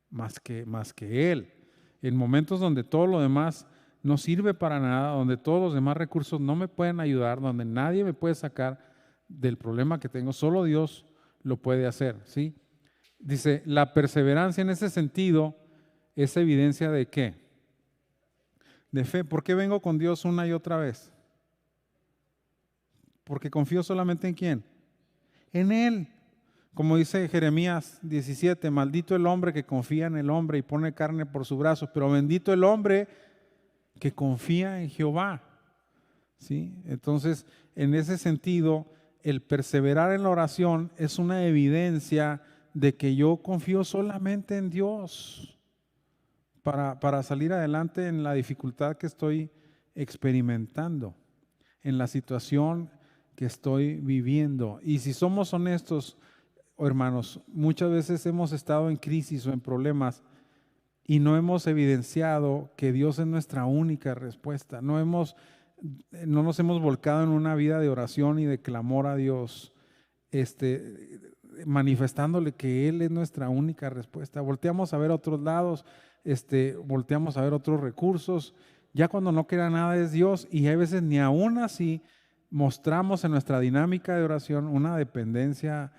más que Él. En momentos donde todo lo demás no sirve para nada, donde todos los demás recursos no me pueden ayudar, donde nadie me puede sacar del problema que tengo, solo Dios lo puede hacer, ¿sí? Dice, la perseverancia en ese sentido es evidencia de ¿qué? De fe. ¿Por qué vengo con Dios una y otra vez? Porque confío solamente en ¿quién? En Él. Como dice Jeremías 17, maldito el hombre que confía en el hombre y pone carne por su brazo, pero bendito el hombre que confía en Jehová. ¿Sí? Entonces, en ese sentido, el perseverar en la oración es una evidencia de que yo confío solamente en Dios para salir adelante en la dificultad que estoy experimentando, en la situación que estoy viviendo. Y si somos honestos, hermanos, muchas veces hemos estado en crisis o en problemas y no hemos evidenciado que Dios es nuestra única respuesta. No nos hemos volcado en una vida de oración y de clamor a Dios, manifestándole que Él es nuestra única respuesta. Volteamos a ver otros lados, volteamos a ver otros recursos. Ya cuando no queda nada es Dios, y hay veces ni aún así mostramos en nuestra dinámica de oración una dependencia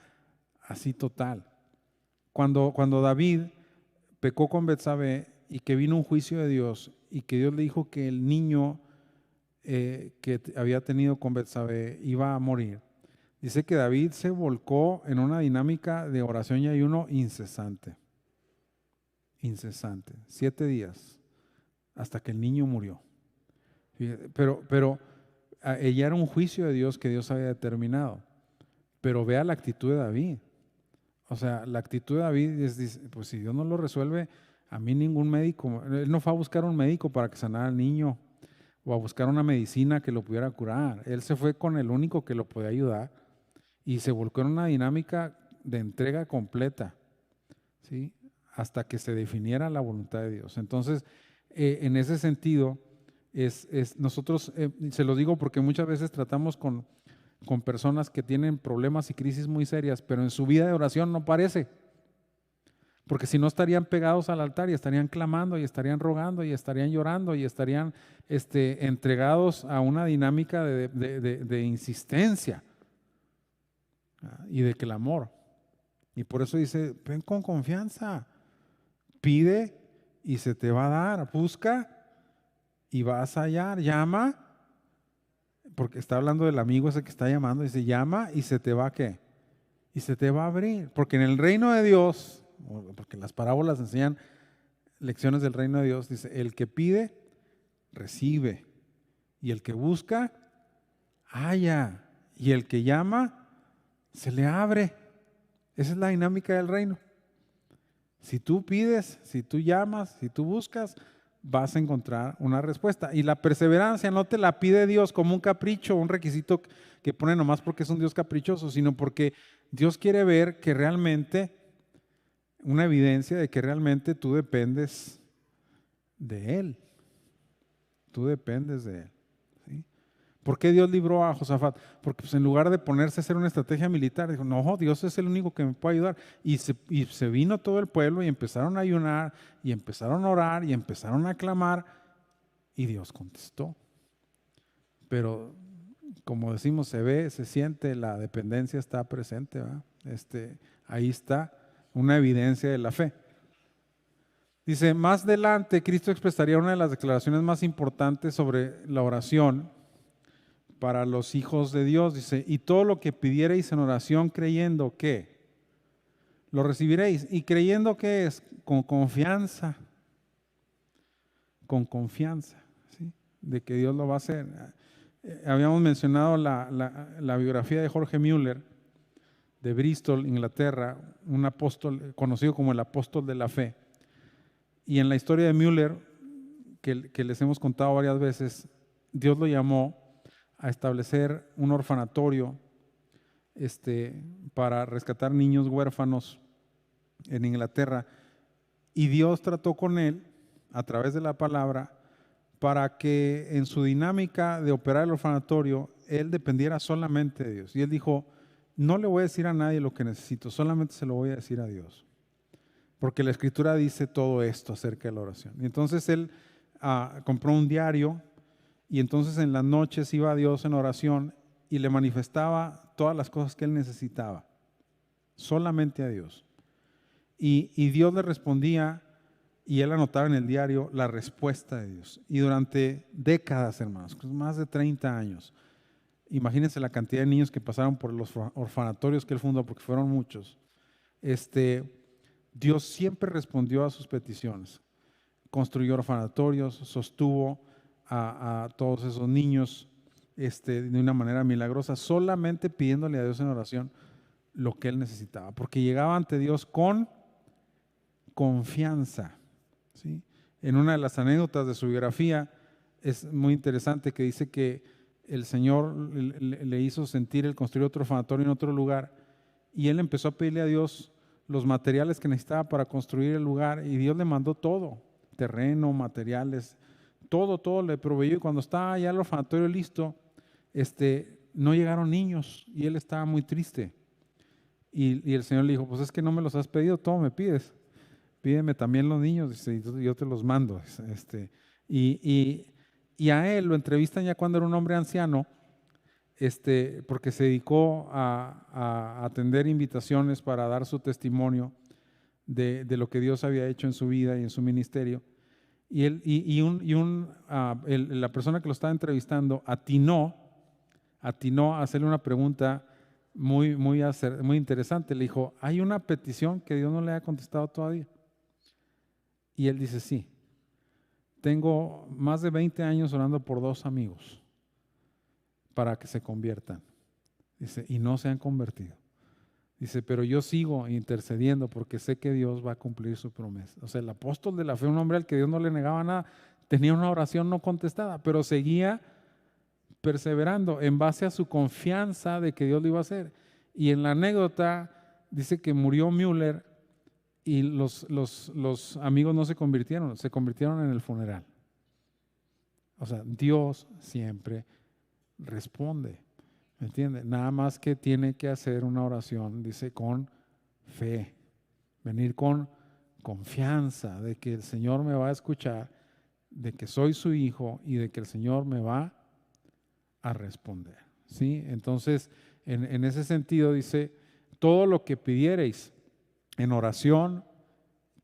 así total. Cuando David pecó con Betsabé y que vino un juicio de Dios y que Dios le dijo que el niño que había tenido con Betsabé iba a morir, dice que David se volcó en una dinámica de oración y ayuno incesante. 7 días hasta que el niño murió. Pero ella era un juicio de Dios que Dios había determinado. Pero vea la actitud de David. O sea, la actitud de David es, pues si Dios no lo resuelve, a mí ningún médico, él no fue a buscar un médico para que sanara al niño o a buscar una medicina que lo pudiera curar. Él se fue con el único que lo podía ayudar y se volcó en una dinámica de entrega completa, ¿sí? Hasta que se definiera la voluntad de Dios. Entonces, en ese sentido, nosotros, se lo digo porque muchas veces tratamos con personas que tienen problemas y crisis muy serias, pero en su vida de oración no parece, porque si no estarían pegados al altar y estarían clamando y estarían rogando y estarían llorando y estarían entregados a una dinámica de insistencia y de clamor. Y por eso dice, ven con confianza, pide y se te va a dar, busca y vas a hallar, llama. Porque está hablando del amigo ese que está llamando, dice, llama y se te va a ¿qué? Y se te va a abrir. Porque en el reino de Dios, porque las parábolas enseñan lecciones del reino de Dios, dice, el que pide, recibe. Y el que busca, halla. Y el que llama, se le abre. Esa es la dinámica del reino. Si tú pides, si tú llamas, si tú buscas, vas a encontrar una respuesta. Y la perseverancia no te la pide Dios como un capricho, un requisito que pone nomás porque es un Dios caprichoso, sino porque Dios quiere ver que realmente, una evidencia de que realmente tú dependes de Él. Tú dependes de Él. ¿Sí? ¿Por qué Dios libró a Josafat? Porque pues, en lugar de ponerse a hacer una estrategia militar, dijo, no, Dios es el único que me puede ayudar. Y se vino todo el pueblo y empezaron a ayunar, y empezaron a orar, y empezaron a clamar, y Dios contestó. Pero como decimos, se ve, se siente, la dependencia está presente, ¿verdad? Ahí está una evidencia de la fe. Dice, más adelante Cristo expresaría una de las declaraciones más importantes sobre la oración para los hijos de Dios. Dice, y todo lo que pidiereis en oración creyendo que lo recibiréis. Y creyendo que es con confianza, ¿sí? De que Dios lo va a hacer. Habíamos mencionado la biografía de Jorge Müller, de Bristol, Inglaterra, un apóstol conocido como el apóstol de la fe. Y en la historia de Müller, que les hemos contado varias veces, Dios lo llamó a establecer un orfanatorio para rescatar niños huérfanos en Inglaterra. Y Dios trató con él a través de la palabra para que en su dinámica de operar el orfanatorio, él dependiera solamente de Dios. Y él dijo, no le voy a decir a nadie lo que necesito, solamente se lo voy a decir a Dios. Porque la Escritura dice todo esto acerca de la oración. Y entonces él compró un diario y entonces en las noches iba a Dios en oración y le manifestaba todas las cosas que él necesitaba, solamente a Dios. Y Dios le respondía y él anotaba en el diario la respuesta de Dios. Y durante décadas, hermanos, más de 30 años, imagínense la cantidad de niños que pasaron por los orfanatorios que él fundó, porque fueron muchos, Dios siempre respondió a sus peticiones. Construyó orfanatorios, sostuvo a todos esos niños de una manera milagrosa, solamente pidiéndole a Dios en oración lo que él necesitaba, porque llegaba ante Dios con confianza. ¿Sí? En una de las anécdotas de su biografía es muy interesante que dice que el Señor le hizo sentir el construir otro orfanatorio en otro lugar y él empezó a pedirle a Dios los materiales que necesitaba para construir el lugar y Dios le mandó todo, terreno, materiales, todo le proveyó. Y cuando estaba ya el orfanatorio listo, no llegaron niños y él estaba muy triste. Y el Señor le dijo, pues es que no me los has pedido, todo me pides. Pídeme también los niños, dice, y yo te los mando. Y a él lo entrevistan ya cuando era un hombre anciano, porque se dedicó a atender invitaciones para dar su testimonio de lo que Dios había hecho en su vida y en su ministerio. La persona que lo estaba entrevistando atinó a hacerle una pregunta muy interesante. Le dijo, hay una petición que Dios no le ha contestado todavía. Y él dice, sí, tengo más de 20 años orando por 2 amigos para que se conviertan. Dice, y no se han convertido. Dice, pero yo sigo intercediendo porque sé que Dios va a cumplir su promesa. O sea, el apóstol de la fe, un hombre al que Dios no le negaba nada, tenía una oración no contestada, pero seguía perseverando en base a su confianza de que Dios lo iba a hacer. Y en la anécdota dice que murió Müller y los amigos no se convirtieron en el funeral. O sea, Dios siempre responde, ¿me entiende? Nada más que tiene que hacer una oración, dice, con fe, venir con confianza de que el Señor me va a escuchar, de que soy su hijo y de que el Señor me va a responder, ¿sí? Entonces, en ese sentido dice, todo lo que pidiereis en oración,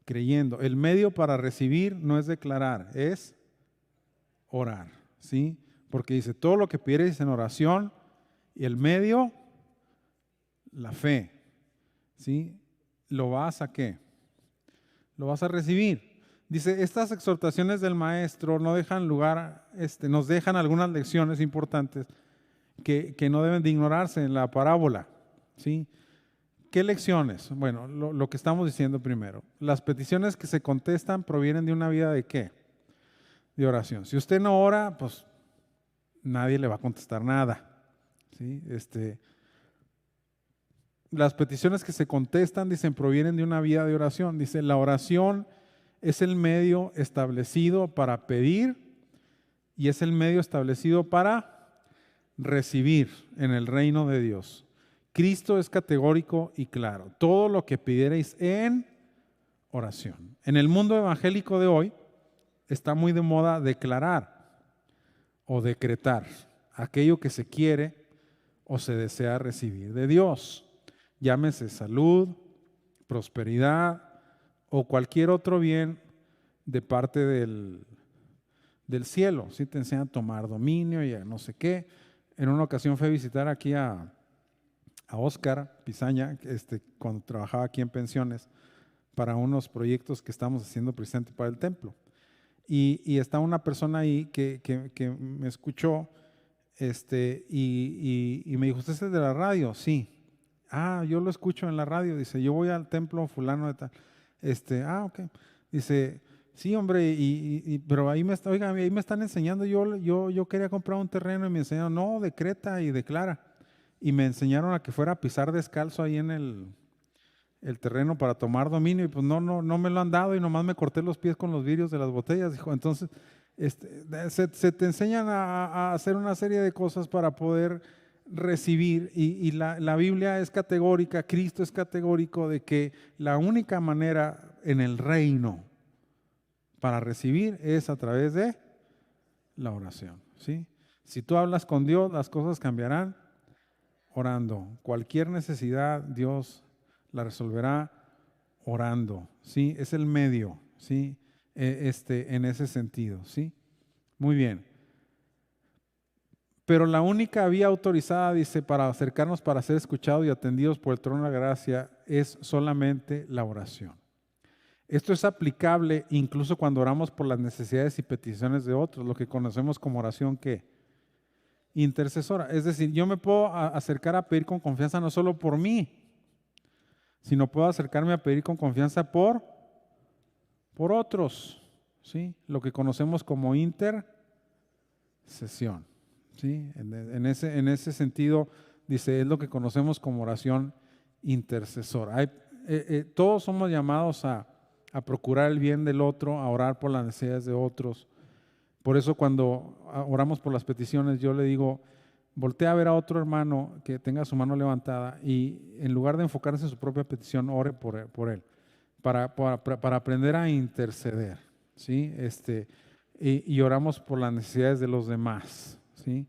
creyendo. El medio para recibir no es declarar, es orar, ¿sí? Porque dice, todo lo que pidiereis en oración, y el medio, la fe, ¿sí? ¿Lo vas a qué? Lo vas a recibir. Dice, estas exhortaciones del maestro no dejan lugar, nos dejan algunas lecciones importantes que no deben de ignorarse en la parábola, ¿sí? ¿Qué lecciones? Bueno, lo que estamos diciendo primero. Las peticiones que se contestan provienen de una vida ¿de qué? De oración. Si usted no ora, pues nadie le va a contestar nada. ¿Sí? Las peticiones que se contestan, dicen, provienen de una vida de oración. Dice, la oración es el medio establecido para pedir y es el medio establecido para recibir en el reino de Dios. Cristo es categórico y claro. Todo lo que pidierais en oración. En el mundo evangélico de hoy está muy de moda declarar o decretar aquello que se quiere o se desea recibir de Dios. Llámese salud, prosperidad o cualquier otro bien de parte del cielo. ¿Sí? Te enseñan a tomar dominio y a no sé qué. En una ocasión fui a visitar aquí a Oscar Pizaña, cuando trabajaba aquí en pensiones, para unos proyectos que estamos haciendo precisamente para el templo. Y está una persona ahí que me escuchó y me dijo, ¿usted es el de la radio? Sí. Ah, yo lo escucho en la radio. Dice, yo voy al templo fulano de tal. Ok. Dice, sí, hombre, pero ahí me están enseñando. Yo quería comprar un terreno y me enseñaron, no, decreta y declara. Y me enseñaron a que fuera a pisar descalzo ahí en el terreno para tomar dominio. Y pues no me lo han dado y nomás me corté los pies con los vidrios de las botellas. Dijo, entonces, se te enseñan a hacer una serie de cosas para poder recibir y la Biblia es categórica, Cristo es categórico de que la única manera en el reino para recibir es a través de la oración, ¿sí? Si tú hablas con Dios, las cosas cambiarán orando. Cualquier necesidad Dios la resolverá orando, ¿sí? Es el medio, ¿sí? En ese sentido, ¿sí? Muy bien. Pero la única vía autorizada, dice, para acercarnos, para ser escuchados y atendidos por el trono de la gracia, es solamente la oración. Esto es aplicable incluso cuando oramos por las necesidades y peticiones de otros, lo que conocemos como oración ¿qué? Intercesora. Es decir, yo me puedo acercar a pedir con confianza no solo por mí, sino puedo acercarme a pedir con confianza por otros, ¿sí? Lo que conocemos como intercesión. ¿Sí? En ese sentido, dice, es lo que conocemos como oración intercesora. Todos somos llamados a procurar el bien del otro, a orar por las necesidades de otros. Por eso cuando oramos por las peticiones, yo le digo, voltea a ver a otro hermano que tenga su mano levantada y en lugar de enfocarse en su propia petición, ore por él, para aprender a interceder, ¿sí? Y oramos por las necesidades de los demás. ¿Sí?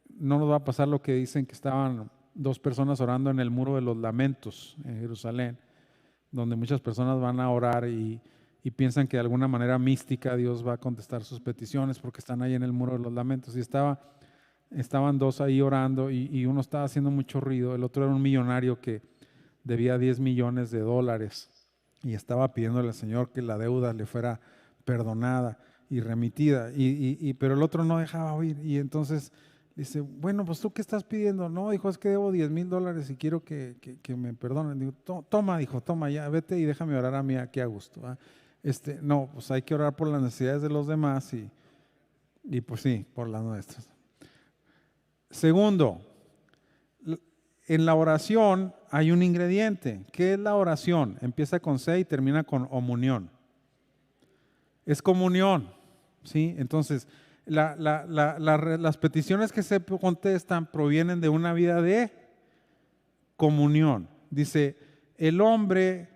No nos va a pasar lo que dicen que estaban dos personas orando en el muro de los lamentos en Jerusalén, donde muchas personas van a orar y piensan que de alguna manera mística Dios va a contestar sus peticiones porque están ahí en el muro de los lamentos. Y estaban dos ahí orando y uno estaba haciendo mucho ruido, el otro era un millonario que debía $10 millones y estaba pidiéndole al Señor que la deuda le fuera perdonada y remitida, pero el otro no dejaba oír y entonces dice, bueno, pues ¿tú qué estás pidiendo? No, dijo, es que debo $10,000 y quiero que me perdonen. Digo, toma, dijo, toma ya, vete y déjame orar a mí aquí a gusto. No, pues hay que orar por las necesidades de los demás y pues sí, por las nuestras. Segundo, en la oración hay un ingrediente. ¿Qué es la oración? Empieza con C y termina con comunión. Es comunión. ¿Sí? Entonces, las peticiones que se contestan provienen de una vida de comunión. Dice, el hombre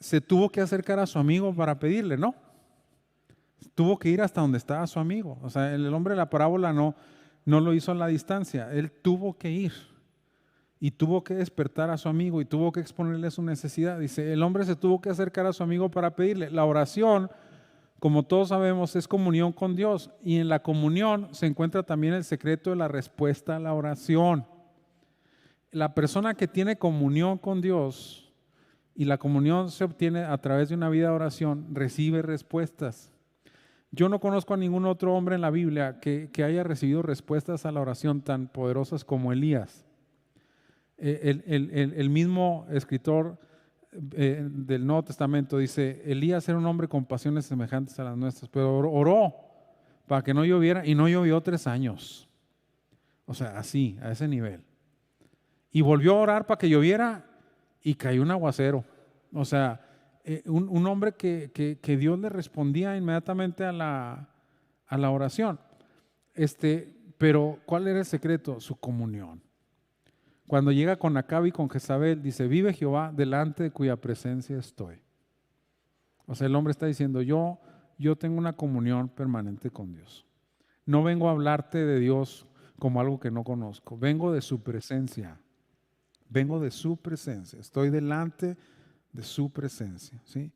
se tuvo que acercar a su amigo para pedirle, ¿no? Tuvo que ir hasta donde estaba su amigo. O sea, el hombre de la parábola no lo hizo a la distancia. Él tuvo que ir y tuvo que despertar a su amigo y tuvo que exponerle su necesidad. Dice, el hombre se tuvo que acercar a su amigo para pedirle. La oración, como todos sabemos, es comunión con Dios y en la comunión se encuentra también el secreto de la respuesta a la oración. La persona que tiene comunión con Dios y la comunión se obtiene a través de una vida de oración, recibe respuestas. Yo no conozco a ningún otro hombre en la Biblia que haya recibido respuestas a la oración tan poderosas como Elías. El mismo escritor del Nuevo Testamento dice, Elías era un hombre con pasiones semejantes a las nuestras, pero oró para que no lloviera y no llovió 3 años. O sea, así, a ese nivel. Y volvió a orar para que lloviera y cayó un aguacero. O sea, un hombre que Dios le respondía inmediatamente a la oración. Pero ¿cuál era el secreto? Su comunión. Cuando llega con Acab y con Jezabel, dice, vive Jehová delante de cuya presencia estoy. O sea, el hombre está diciendo, yo tengo una comunión permanente con Dios. No vengo a hablarte de Dios como algo que no conozco. Vengo de su presencia. Vengo de su presencia. Estoy delante de su presencia. ¿Sí?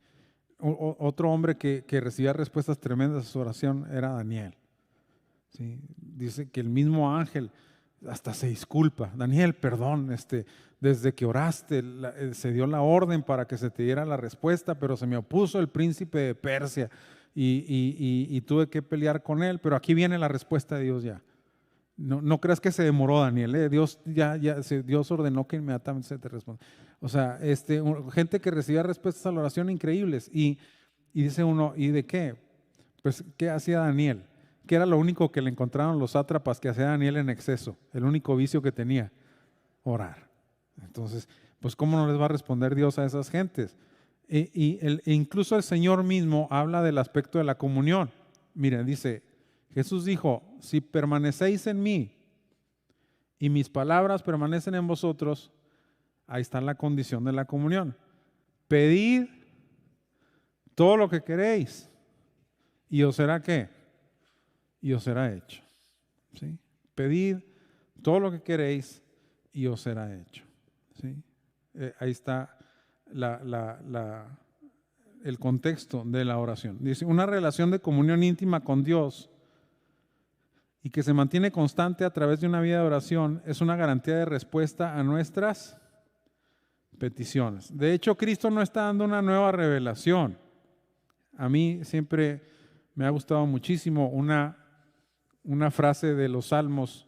Otro hombre que recibía respuestas tremendas a su oración era Daniel. ¿Sí? Dice que el mismo ángel hasta se disculpa. Daniel, perdón, desde que oraste se dio la orden para que se te diera la respuesta, pero se me opuso el príncipe de Persia y tuve que pelear con él, pero aquí viene la respuesta de Dios ya. No creas que se demoró, Daniel, Dios Dios ordenó que inmediatamente se te responda. O sea, gente que recibía respuestas a la oración increíbles y dice uno, ¿y de qué? Pues, ¿qué hacía Daniel? Que era lo único que le encontraron los sátrapas que hacía Daniel en exceso, el único vicio que tenía, orar. Entonces, pues ¿cómo no les va a responder Dios a esas gentes? Incluso el Señor mismo habla del aspecto de la comunión. Miren, dice, Jesús dijo, si permanecéis en mí y mis palabras permanecen en vosotros, ahí está la condición de la comunión. Pedid todo lo que queréis y os será ¿qué? Y os será hecho. ¿Sí? Pedid todo lo que queréis y os será hecho. ¿Sí? Ahí está el contexto de la oración. Dice, una relación de comunión íntima con Dios y que se mantiene constante a través de una vida de oración es una garantía de respuesta a nuestras peticiones. De hecho, Cristo no está dando una nueva revelación. A mí siempre me ha gustado muchísimo una frase de los Salmos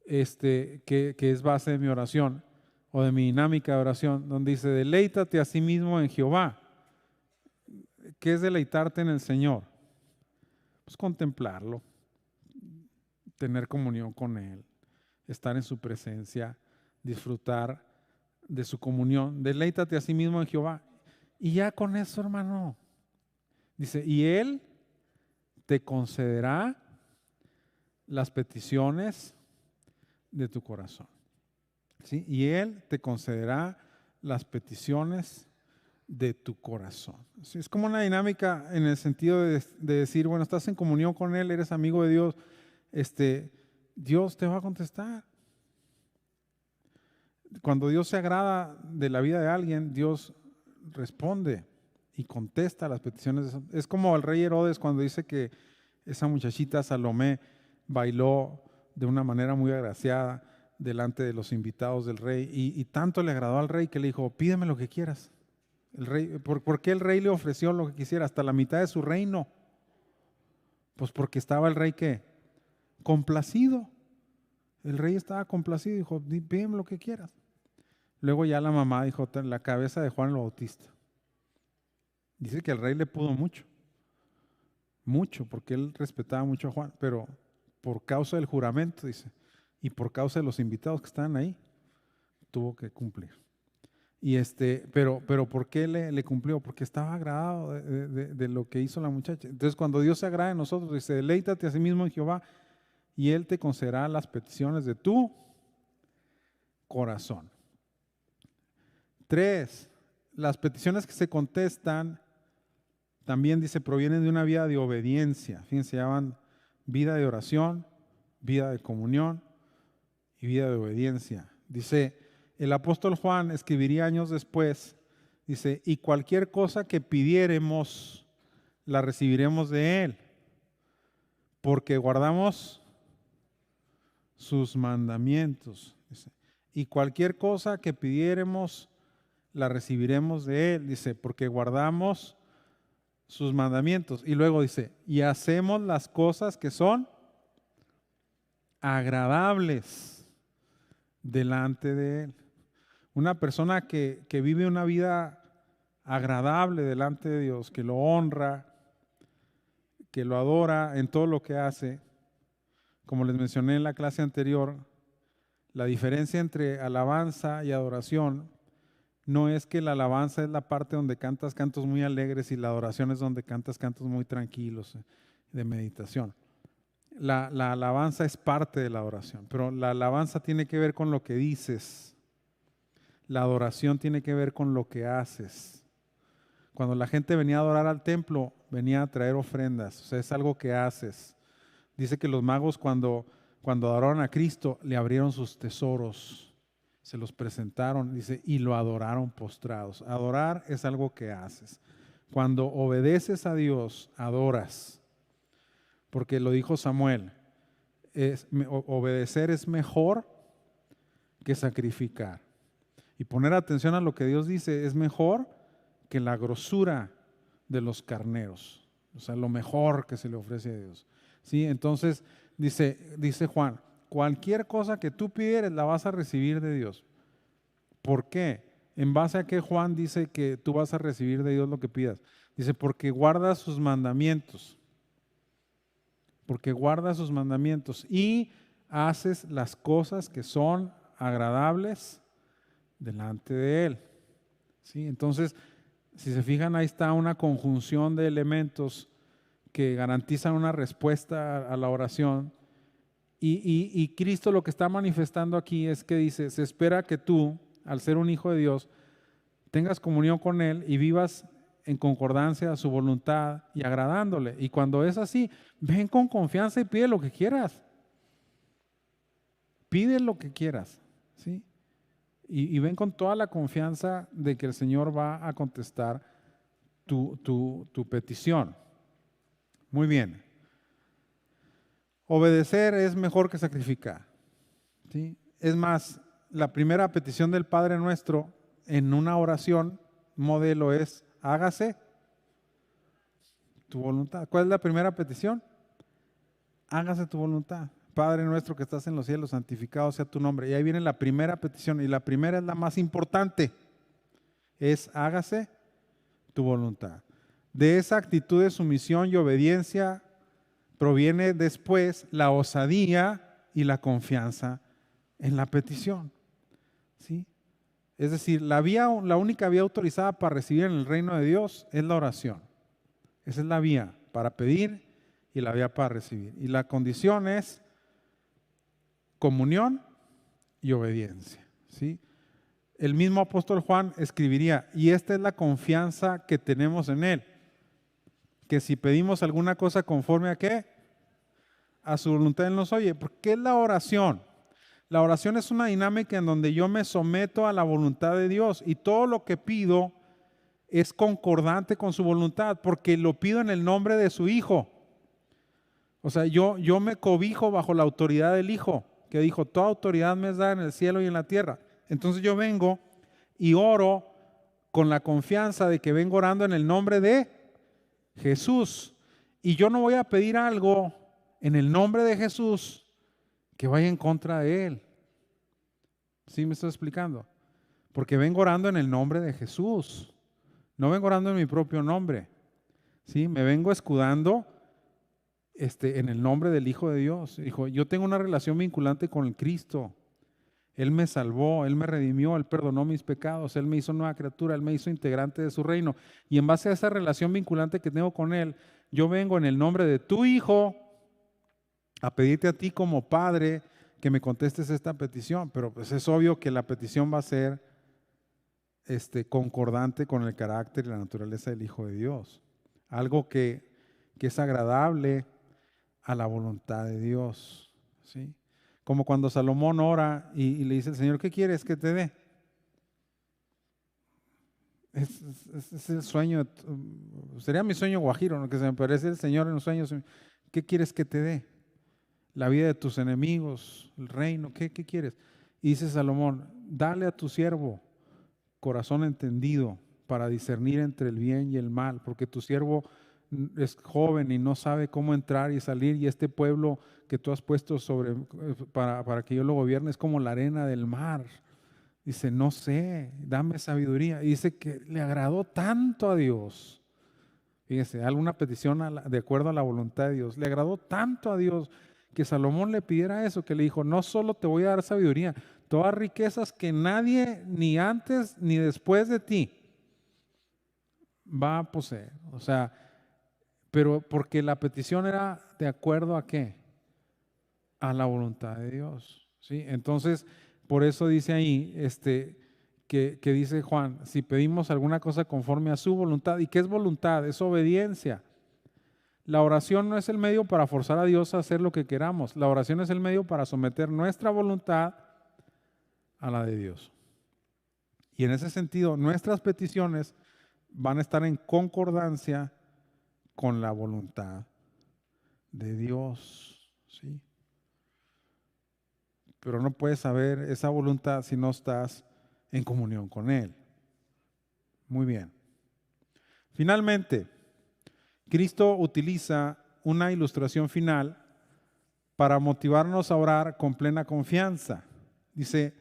que es base de mi oración o de mi dinámica de oración, donde dice, deleítate a sí mismo en Jehová. ¿Qué es deleitarte en el Señor? Pues contemplarlo, tener comunión con Él, estar en su presencia, disfrutar de su comunión. Deleítate a sí mismo en Jehová. Y ya con eso, hermano, dice, y Él te concederá las peticiones de tu corazón. ¿Sí? Y Él te concederá las peticiones de tu corazón. ¿Sí? Es como una dinámica en el sentido de decir, bueno, estás en comunión con Él, eres amigo de Dios, Dios te va a contestar. Cuando Dios se agrada de la vida de alguien, Dios responde y contesta las peticiones. Es como el rey Herodes cuando dice que esa muchachita Salomé bailó de una manera muy agraciada delante de los invitados del rey y tanto le agradó al rey que le dijo, pídeme lo que quieras. El rey, ¿por qué el rey le ofreció lo que quisiera? Hasta la mitad de su reino. Pues porque estaba el rey ¿qué? Complacido. El rey estaba complacido y dijo, pídeme lo que quieras. Luego ya la mamá dijo, la cabeza de Juan el Bautista. Dice que el rey le pudo mucho, porque él respetaba mucho a Juan, pero por causa del juramento, dice, y por causa de los invitados que estaban ahí, tuvo que cumplir. Y pero ¿por qué le cumplió? Porque estaba agradado de lo que hizo la muchacha. Entonces, cuando Dios se agrada en nosotros, dice, deleítate a sí mismo en Jehová, y Él te concederá las peticiones de tu corazón. 3, las peticiones que se contestan, también dice, provienen de una vida de obediencia. Fíjense, se llaman vida de oración, vida de comunión y vida de obediencia. Dice, el apóstol Juan escribiría años después, dice, y cualquier cosa que pidiéremos, la recibiremos de Él, porque guardamos sus mandamientos. Dice, y cualquier cosa que pidiéremos, la recibiremos de Él, dice, porque guardamos sus mandamientos. Y luego dice, y hacemos las cosas que son agradables delante de Él. Una persona que vive una vida agradable delante de Dios, que lo honra, que lo adora en todo lo que hace. Como les mencioné en la clase anterior, la diferencia entre alabanza y adoración no es que la alabanza es la parte donde cantas cantos muy alegres y la adoración es donde cantas cantos muy tranquilos de meditación. La alabanza es parte de la adoración, pero la alabanza tiene que ver con lo que dices. La adoración tiene que ver con lo que haces. Cuando la gente venía a adorar al templo, venía a traer ofrendas, o sea, es algo que haces. Dice que los magos cuando adoraron a Cristo, le abrieron sus tesoros, se los presentaron, dice, y lo adoraron postrados. Adorar es algo que haces. Cuando obedeces a Dios, adoras. Porque lo dijo Samuel, obedecer es mejor que sacrificar. Y poner atención a lo que Dios dice es mejor que la grosura de los carneros. O sea, lo mejor que se le ofrece a Dios. ¿Sí? Entonces, dice Juan, cualquier cosa que tú pidieres la vas a recibir de Dios. ¿Por qué? ¿En base a qué Juan dice que tú vas a recibir de Dios lo que pidas? Dice, porque guardas sus mandamientos. Porque guardas sus mandamientos y haces las cosas que son agradables delante de Él. ¿Sí? Entonces, si se fijan, ahí está una conjunción de elementos que garantizan una respuesta a la oración. Y Cristo lo que está manifestando aquí es que dice, se espera que tú, al ser un hijo de Dios, tengas comunión con Él y vivas en concordancia a su voluntad y agradándole. Y cuando es así, ven con confianza y pide lo que quieras. Pide lo que quieras, ¿sí? Y ven con toda la confianza de que el Señor va a contestar tu petición. Muy bien. Obedecer es mejor que sacrificar, ¿sí? Es más, la primera petición del Padre Nuestro en una oración modelo es, hágase tu voluntad. ¿Cuál es la primera petición? Hágase tu voluntad. Padre nuestro que estás en los cielos, santificado sea tu nombre. Y ahí viene la primera petición, y la primera es la más importante. Es hágase tu voluntad. De esa actitud de sumisión y obediencia proviene después la osadía y la confianza en la petición. ¿Sí? Es decir, la única vía autorizada para recibir en el reino de Dios es la oración. Esa es la vía para pedir y la vía para recibir. Y la condición es comunión y obediencia. ¿Sí? El mismo apóstol Juan escribiría, y esta es la confianza que tenemos en Él, que si pedimos alguna cosa conforme a ¿qué? A su voluntad Él nos oye. ¿Por qué es la oración? La oración es una dinámica en donde yo me someto a la voluntad de Dios y todo lo que pido es concordante con su voluntad porque lo pido en el nombre de su Hijo. O sea, yo me cobijo bajo la autoridad del Hijo, que dijo, toda autoridad me es dada en el cielo y en la tierra. Entonces yo vengo y oro con la confianza de que vengo orando en el nombre de Jesús. Y yo no voy a pedir algo en el nombre de Jesús que vaya en contra de Él. ¿Sí me estoy explicando? Porque vengo orando en el nombre de Jesús. No vengo orando en mi propio nombre. ¿Sí? Me vengo escudando en el nombre del Hijo de Dios. Dijo, yo tengo una relación vinculante con el Cristo. Él me salvó, Él me redimió, Él perdonó mis pecados, Él me hizo nueva criatura, Él me hizo integrante de su reino. Y en base a esa relación vinculante que tengo con Él, yo vengo en el nombre de tu Hijo a pedirte a ti como Padre que me contestes esta petición. Pero pues es obvio que la petición va a ser concordante con el carácter y la naturaleza del Hijo de Dios. Algo que es agradable a la voluntad de Dios, ¿sí? Como cuando Salomón ora y le dice al Señor, ¿qué quieres que te dé? Es el sueño, sería mi sueño guajiro, ¿no? Que se me parece el Señor en los sueños. ¿Qué quieres que te dé? La vida de tus enemigos, el reino, ¿qué quieres? Y dice Salomón, dale a tu siervo corazón entendido para discernir entre el bien y el mal, porque tu siervo es joven y no sabe cómo entrar y salir, y este pueblo que tú has puesto para que yo lo gobierne es como la arena del mar, Dice, no sé, dame sabiduría. Y dice que le agradó tanto a Dios. Fíjese, alguna petición de acuerdo a la voluntad de Dios. Le agradó tanto a Dios que Salomón le pidiera eso, que le dijo, no solo te voy a dar sabiduría, todas riquezas que nadie ni antes ni después de ti va a poseer. O sea, pero porque la petición era de acuerdo a qué? A la voluntad de Dios. ¿Sí? Entonces, por eso dice ahí, que dice Juan, si pedimos alguna cosa conforme a su voluntad. ¿Y qué es voluntad? Es obediencia. La oración no es el medio para forzar a Dios a hacer lo que queramos. La oración es el medio para someter nuestra voluntad a la de Dios. Y en ese sentido, nuestras peticiones van a estar en concordancia con la voluntad de Dios. ¿Sí? Pero no puedes saber esa voluntad si no estás en comunión con Él. Muy bien. Finalmente, Cristo utiliza una ilustración final para motivarnos a orar con plena confianza. Dice,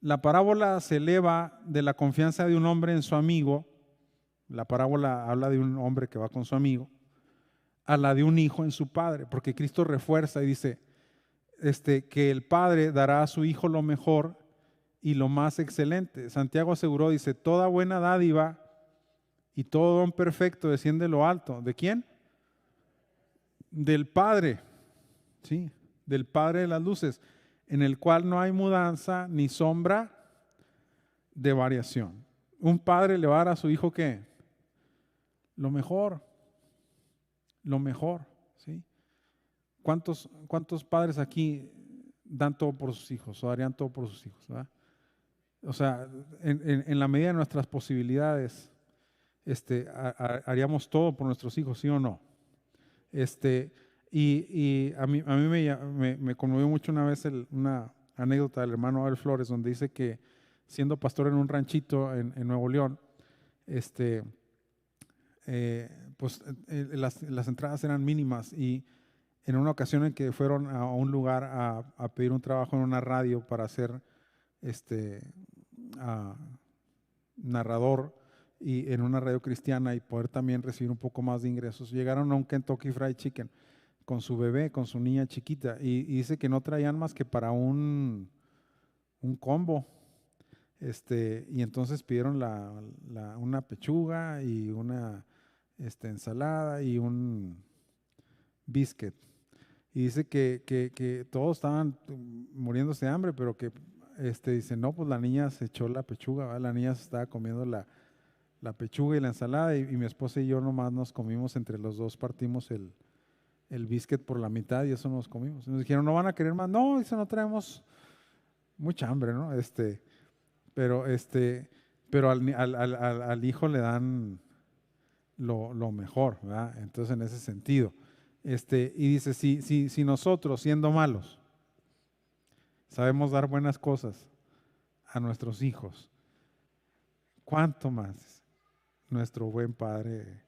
la parábola se eleva de la confianza de un hombre en su amigo, la parábola habla de un hombre que va con su amigo, a la de un hijo en su padre, porque Cristo refuerza y dice, que el padre dará a su hijo lo mejor y lo más excelente. Santiago aseguró, dice, toda buena dádiva y todo don perfecto desciende de lo alto. ¿De quién? Del Padre, ¿sí? Del Padre de las luces, en el cual no hay mudanza ni sombra de variación. Un padre le va a dar a su hijo ¿qué? Lo mejor, ¿sí? ¿Cuántos padres aquí dan todo por sus hijos o darían todo por sus hijos? ¿Verdad? O sea, en la medida de nuestras posibilidades, haríamos todo por nuestros hijos, ¿sí o no? Y a mí me conmovió mucho una vez una anécdota del hermano Abel Flores, donde dice que siendo pastor en un ranchito en Nuevo León, las entradas eran mínimas y en una ocasión en que fueron a un lugar a pedir un trabajo en una radio para ser narrador y en una radio cristiana y poder también recibir un poco más de ingresos, llegaron a un Kentucky Fried Chicken con su bebé, con su niña chiquita y dice que no traían más que para un combo. Y entonces pidieron una pechuga y una ensalada y un biscuit. Y dice que todos estaban muriéndose de hambre, pero que dice, no, pues la niña se echó la pechuga, ¿verdad? La niña se estaba comiendo la pechuga y la ensalada y mi esposa y yo nomás nos comimos, entre los dos partimos el biscuit por la mitad y eso nos comimos. Nos dijeron, ¿no van a querer más? No, dice, no traemos mucha hambre, ¿no? Pero al hijo le dan lo mejor, ¿verdad? Entonces, en ese sentido. Y dice, si nosotros, siendo malos, sabemos dar buenas cosas a nuestros hijos, ¿cuánto más nuestro buen Padre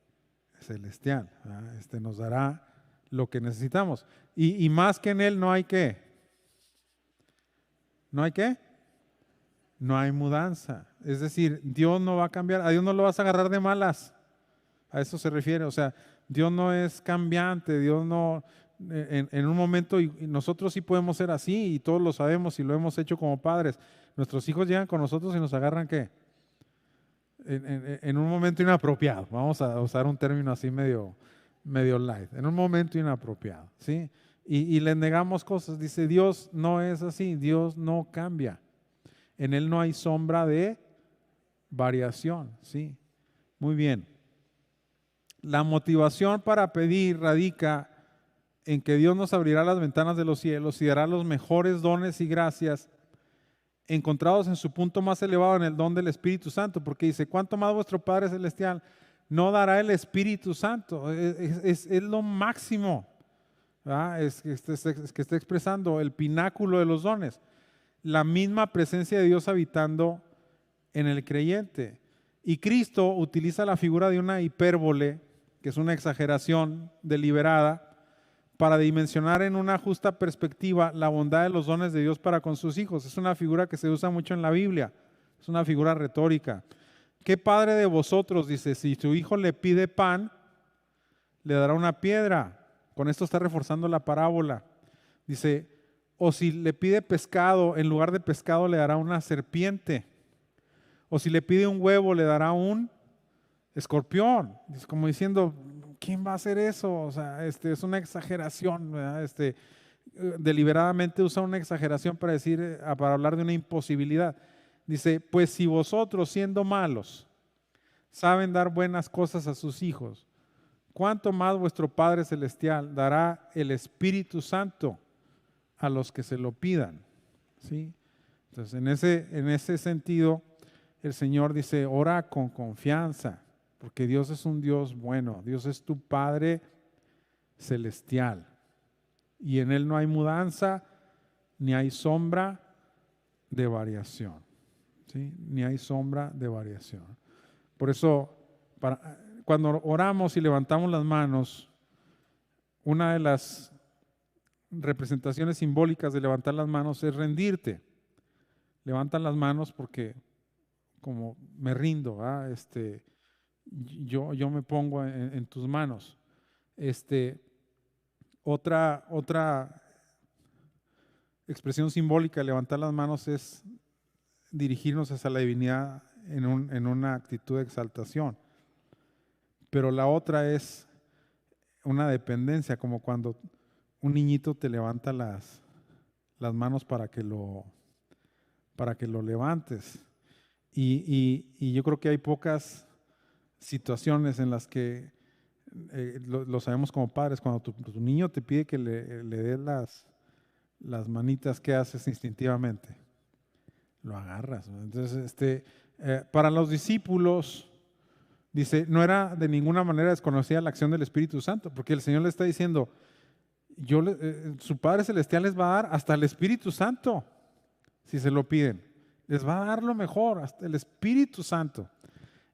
Celestial, ¿verdad? Nos dará lo que necesitamos? Y más que en Él no hay ¿qué? ¿No hay qué? No hay mudanza. Es decir, Dios no va a cambiar, a Dios no lo vas a agarrar de malas. A eso se refiere, o sea, Dios no es cambiante, Dios no, en un momento, y nosotros sí podemos ser así, y todos lo sabemos y lo hemos hecho como padres. Nuestros hijos llegan con nosotros y nos agarran ¿qué? En un momento inapropiado, vamos a usar un término así medio light, en un momento inapropiado, ¿sí? Y les negamos cosas, dice Dios no es así, Dios no cambia, en Él no hay sombra de variación, ¿sí? Muy bien. La motivación para pedir radica en que Dios nos abrirá las ventanas de los cielos y dará los mejores dones y gracias encontrados en su punto más elevado, en el don del Espíritu Santo, porque dice, ¿cuánto más vuestro Padre Celestial no dará el Espíritu Santo? Es lo máximo, ¿verdad? Es que está expresando el pináculo de los dones, la misma presencia de Dios habitando en el creyente. Y Cristo utiliza la figura de una hipérbole, que es una exageración deliberada, para dimensionar en una justa perspectiva la bondad de los dones de Dios para con sus hijos. Es una figura que se usa mucho en la Biblia, es una figura retórica. ¿Qué padre de vosotros, dice, si su hijo le pide pan, le dará una piedra? Con esto está reforzando la parábola. Dice, o si le pide pescado, en lugar de pescado le dará una serpiente. O si le pide un huevo, le dará un escorpión. Es como diciendo, ¿quién va a hacer eso? O sea, es una exageración, ¿verdad? Deliberadamente usa una exageración para decir, para hablar de una imposibilidad. Dice, pues si vosotros siendo malos saben dar buenas cosas a sus hijos, ¿cuánto más vuestro Padre Celestial dará el Espíritu Santo a los que se lo pidan? ¿Sí? Entonces, en ese sentido, el Señor dice, ora con confianza, porque Dios es un Dios bueno, Dios es tu Padre Celestial, y en Él no hay mudanza, ni hay sombra de variación, ¿sí? Ni hay sombra de variación. Por eso, cuando oramos y levantamos las manos, una de las representaciones simbólicas de levantar las manos es rendirte. Levantan las manos porque como me rindo, yo me pongo en tus manos. Otra expresión simbólica de levantar las manos es dirigirnos hacia la divinidad en una actitud de exaltación. Pero la otra es una dependencia, como cuando un niñito te levanta las manos para que lo levantes. Y yo creo que hay pocas situaciones en las que lo sabemos como padres, cuando tu niño te pide que le des las manitas, ¿qué haces instintivamente? Lo agarras, ¿no? Entonces, para los discípulos, dice, no era de ninguna manera desconocida la acción del Espíritu Santo, porque el Señor le está diciendo, su Padre Celestial les va a dar hasta el Espíritu Santo, si se lo piden. Les va a dar lo mejor, hasta el Espíritu Santo.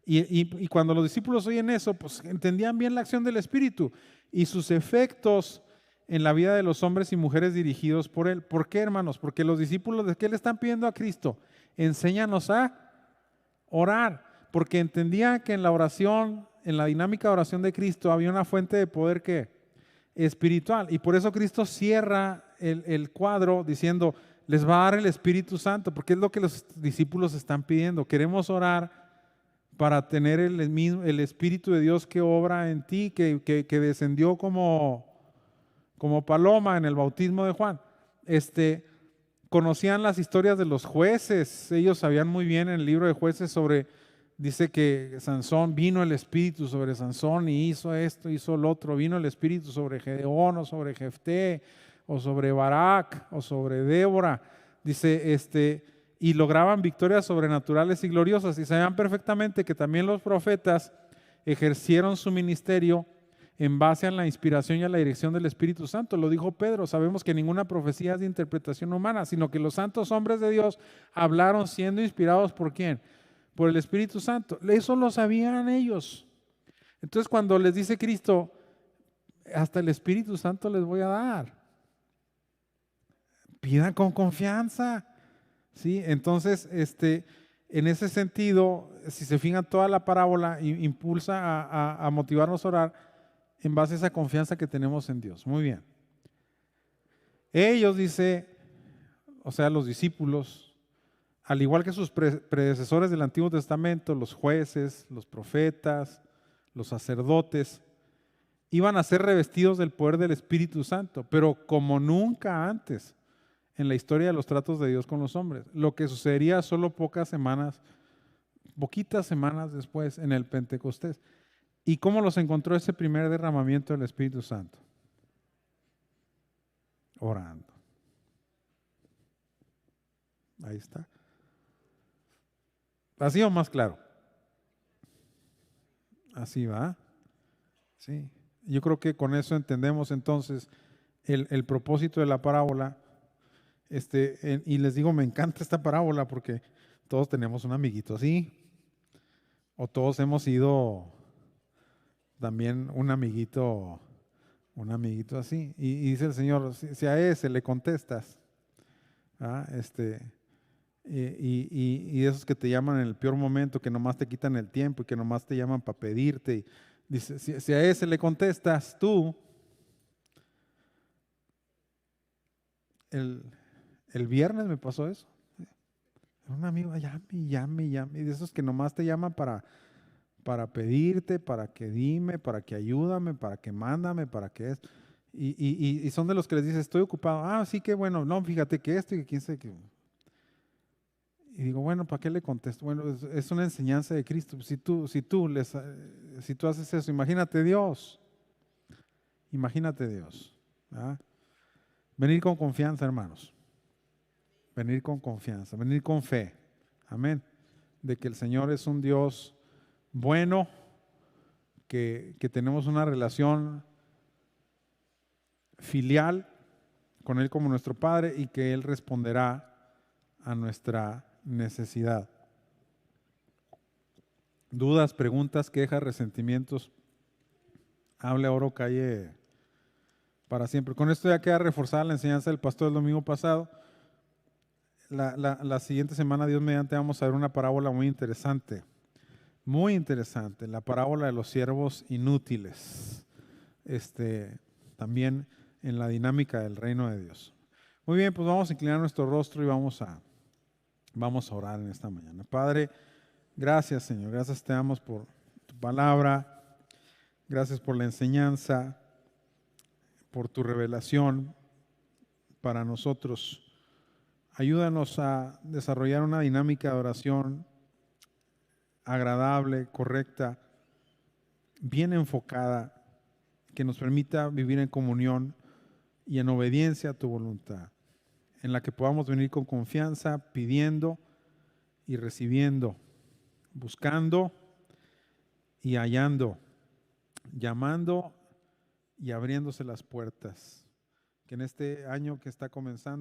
Y cuando los discípulos oyen eso, pues entendían bien la acción del Espíritu y sus efectos en la vida de los hombres y mujeres dirigidos por Él. ¿Por qué, hermanos? Porque los discípulos, ¿de qué le están pidiendo a Cristo? Enséñanos a orar, porque entendían que en la oración, en la dinámica de oración de Cristo, había una fuente de poder que espiritual. Y por eso Cristo cierra el cuadro diciendo, les va a dar el Espíritu Santo, porque es lo que los discípulos están pidiendo. Queremos orar para tener el Espíritu de Dios que obra en ti, que descendió como paloma en el bautismo de Juan. Conocían las historias de los jueces, ellos sabían muy bien en el libro de Jueces dice que Sansón, vino el Espíritu sobre Sansón y hizo esto, hizo lo otro, vino el Espíritu sobre Gedeón o sobre Jefté o sobre Barak o sobre Débora, dice, y lograban victorias sobrenaturales y gloriosas, y sabían perfectamente que también los profetas ejercieron su ministerio en base a la inspiración y a la dirección del Espíritu Santo. Lo dijo Pedro, sabemos que ninguna profecía es de interpretación humana, sino que los santos hombres de Dios hablaron siendo inspirados ¿por quién? Por el Espíritu Santo. Eso lo sabían ellos. Entonces cuando les dice Cristo, hasta el Espíritu Santo les voy a dar, pidan con confianza, ¿sí? Entonces, en ese sentido, si se fijan, toda la parábola impulsa a motivarnos a orar en base a esa confianza que tenemos en Dios. Muy bien. Ellos, dice, o sea, los discípulos, al igual que sus predecesores del Antiguo Testamento, los jueces, los profetas, los sacerdotes, iban a ser revestidos del poder del Espíritu Santo, pero como nunca antes en la historia de los tratos de Dios con los hombres. Lo que sucedería solo poquitas semanas después en el Pentecostés. ¿Y cómo los encontró ese primer derramamiento del Espíritu Santo? Orando. Ahí está. ¿Así o más claro? Así va. Sí. Yo creo que con eso entendemos entonces el propósito de la parábola. Y les digo, me encanta esta parábola porque todos tenemos un amiguito así. O todos hemos sido también un amiguito Un amiguito así. Y dice el Señor, si a ese le contestas, ¿ah? Y esos que te llaman en el peor momento, que nomás te quitan el tiempo y que nomás te llaman para pedirte. Dice, si a ese le contestas tú, el viernes me pasó eso. Un amigo, llame, y de esos que nomás te llaman para pedirte, para que dime, para que ayúdame, para que mándame, para que es. Y son de los que les dices, estoy ocupado. Ah, sí, qué bueno. No, fíjate que esto y que quién sabe qué. Y digo, bueno, ¿para qué le contesto? Bueno, es una enseñanza de Cristo. Si tú haces eso, imagínate Dios. Imagínate Dios. ¿Ah? Venir con confianza, hermanos. Venir con confianza, venir con fe. Amén. De que el Señor es un Dios bueno, que tenemos una relación filial con Él como nuestro Padre y que Él responderá a nuestra necesidad. Dudas, preguntas, quejas, resentimientos. Hable, oro, calle para siempre. Con esto ya queda reforzada la enseñanza del pastor del domingo pasado. La siguiente semana, Dios mediante, vamos a ver una parábola muy interesante. Muy interesante, la parábola de los siervos inútiles. También en la dinámica del reino de Dios. Muy bien, pues vamos a inclinar nuestro rostro y vamos a orar en esta mañana. Padre, gracias, Señor. Gracias te damos por tu palabra. Gracias por la enseñanza, por tu revelación para nosotros. Ayúdanos a desarrollar una dinámica de oración agradable, correcta, bien enfocada, que nos permita vivir en comunión y en obediencia a tu voluntad, en la que podamos venir con confianza, pidiendo y recibiendo, buscando y hallando, llamando y abriéndose las puertas. Que en este año que está comenzando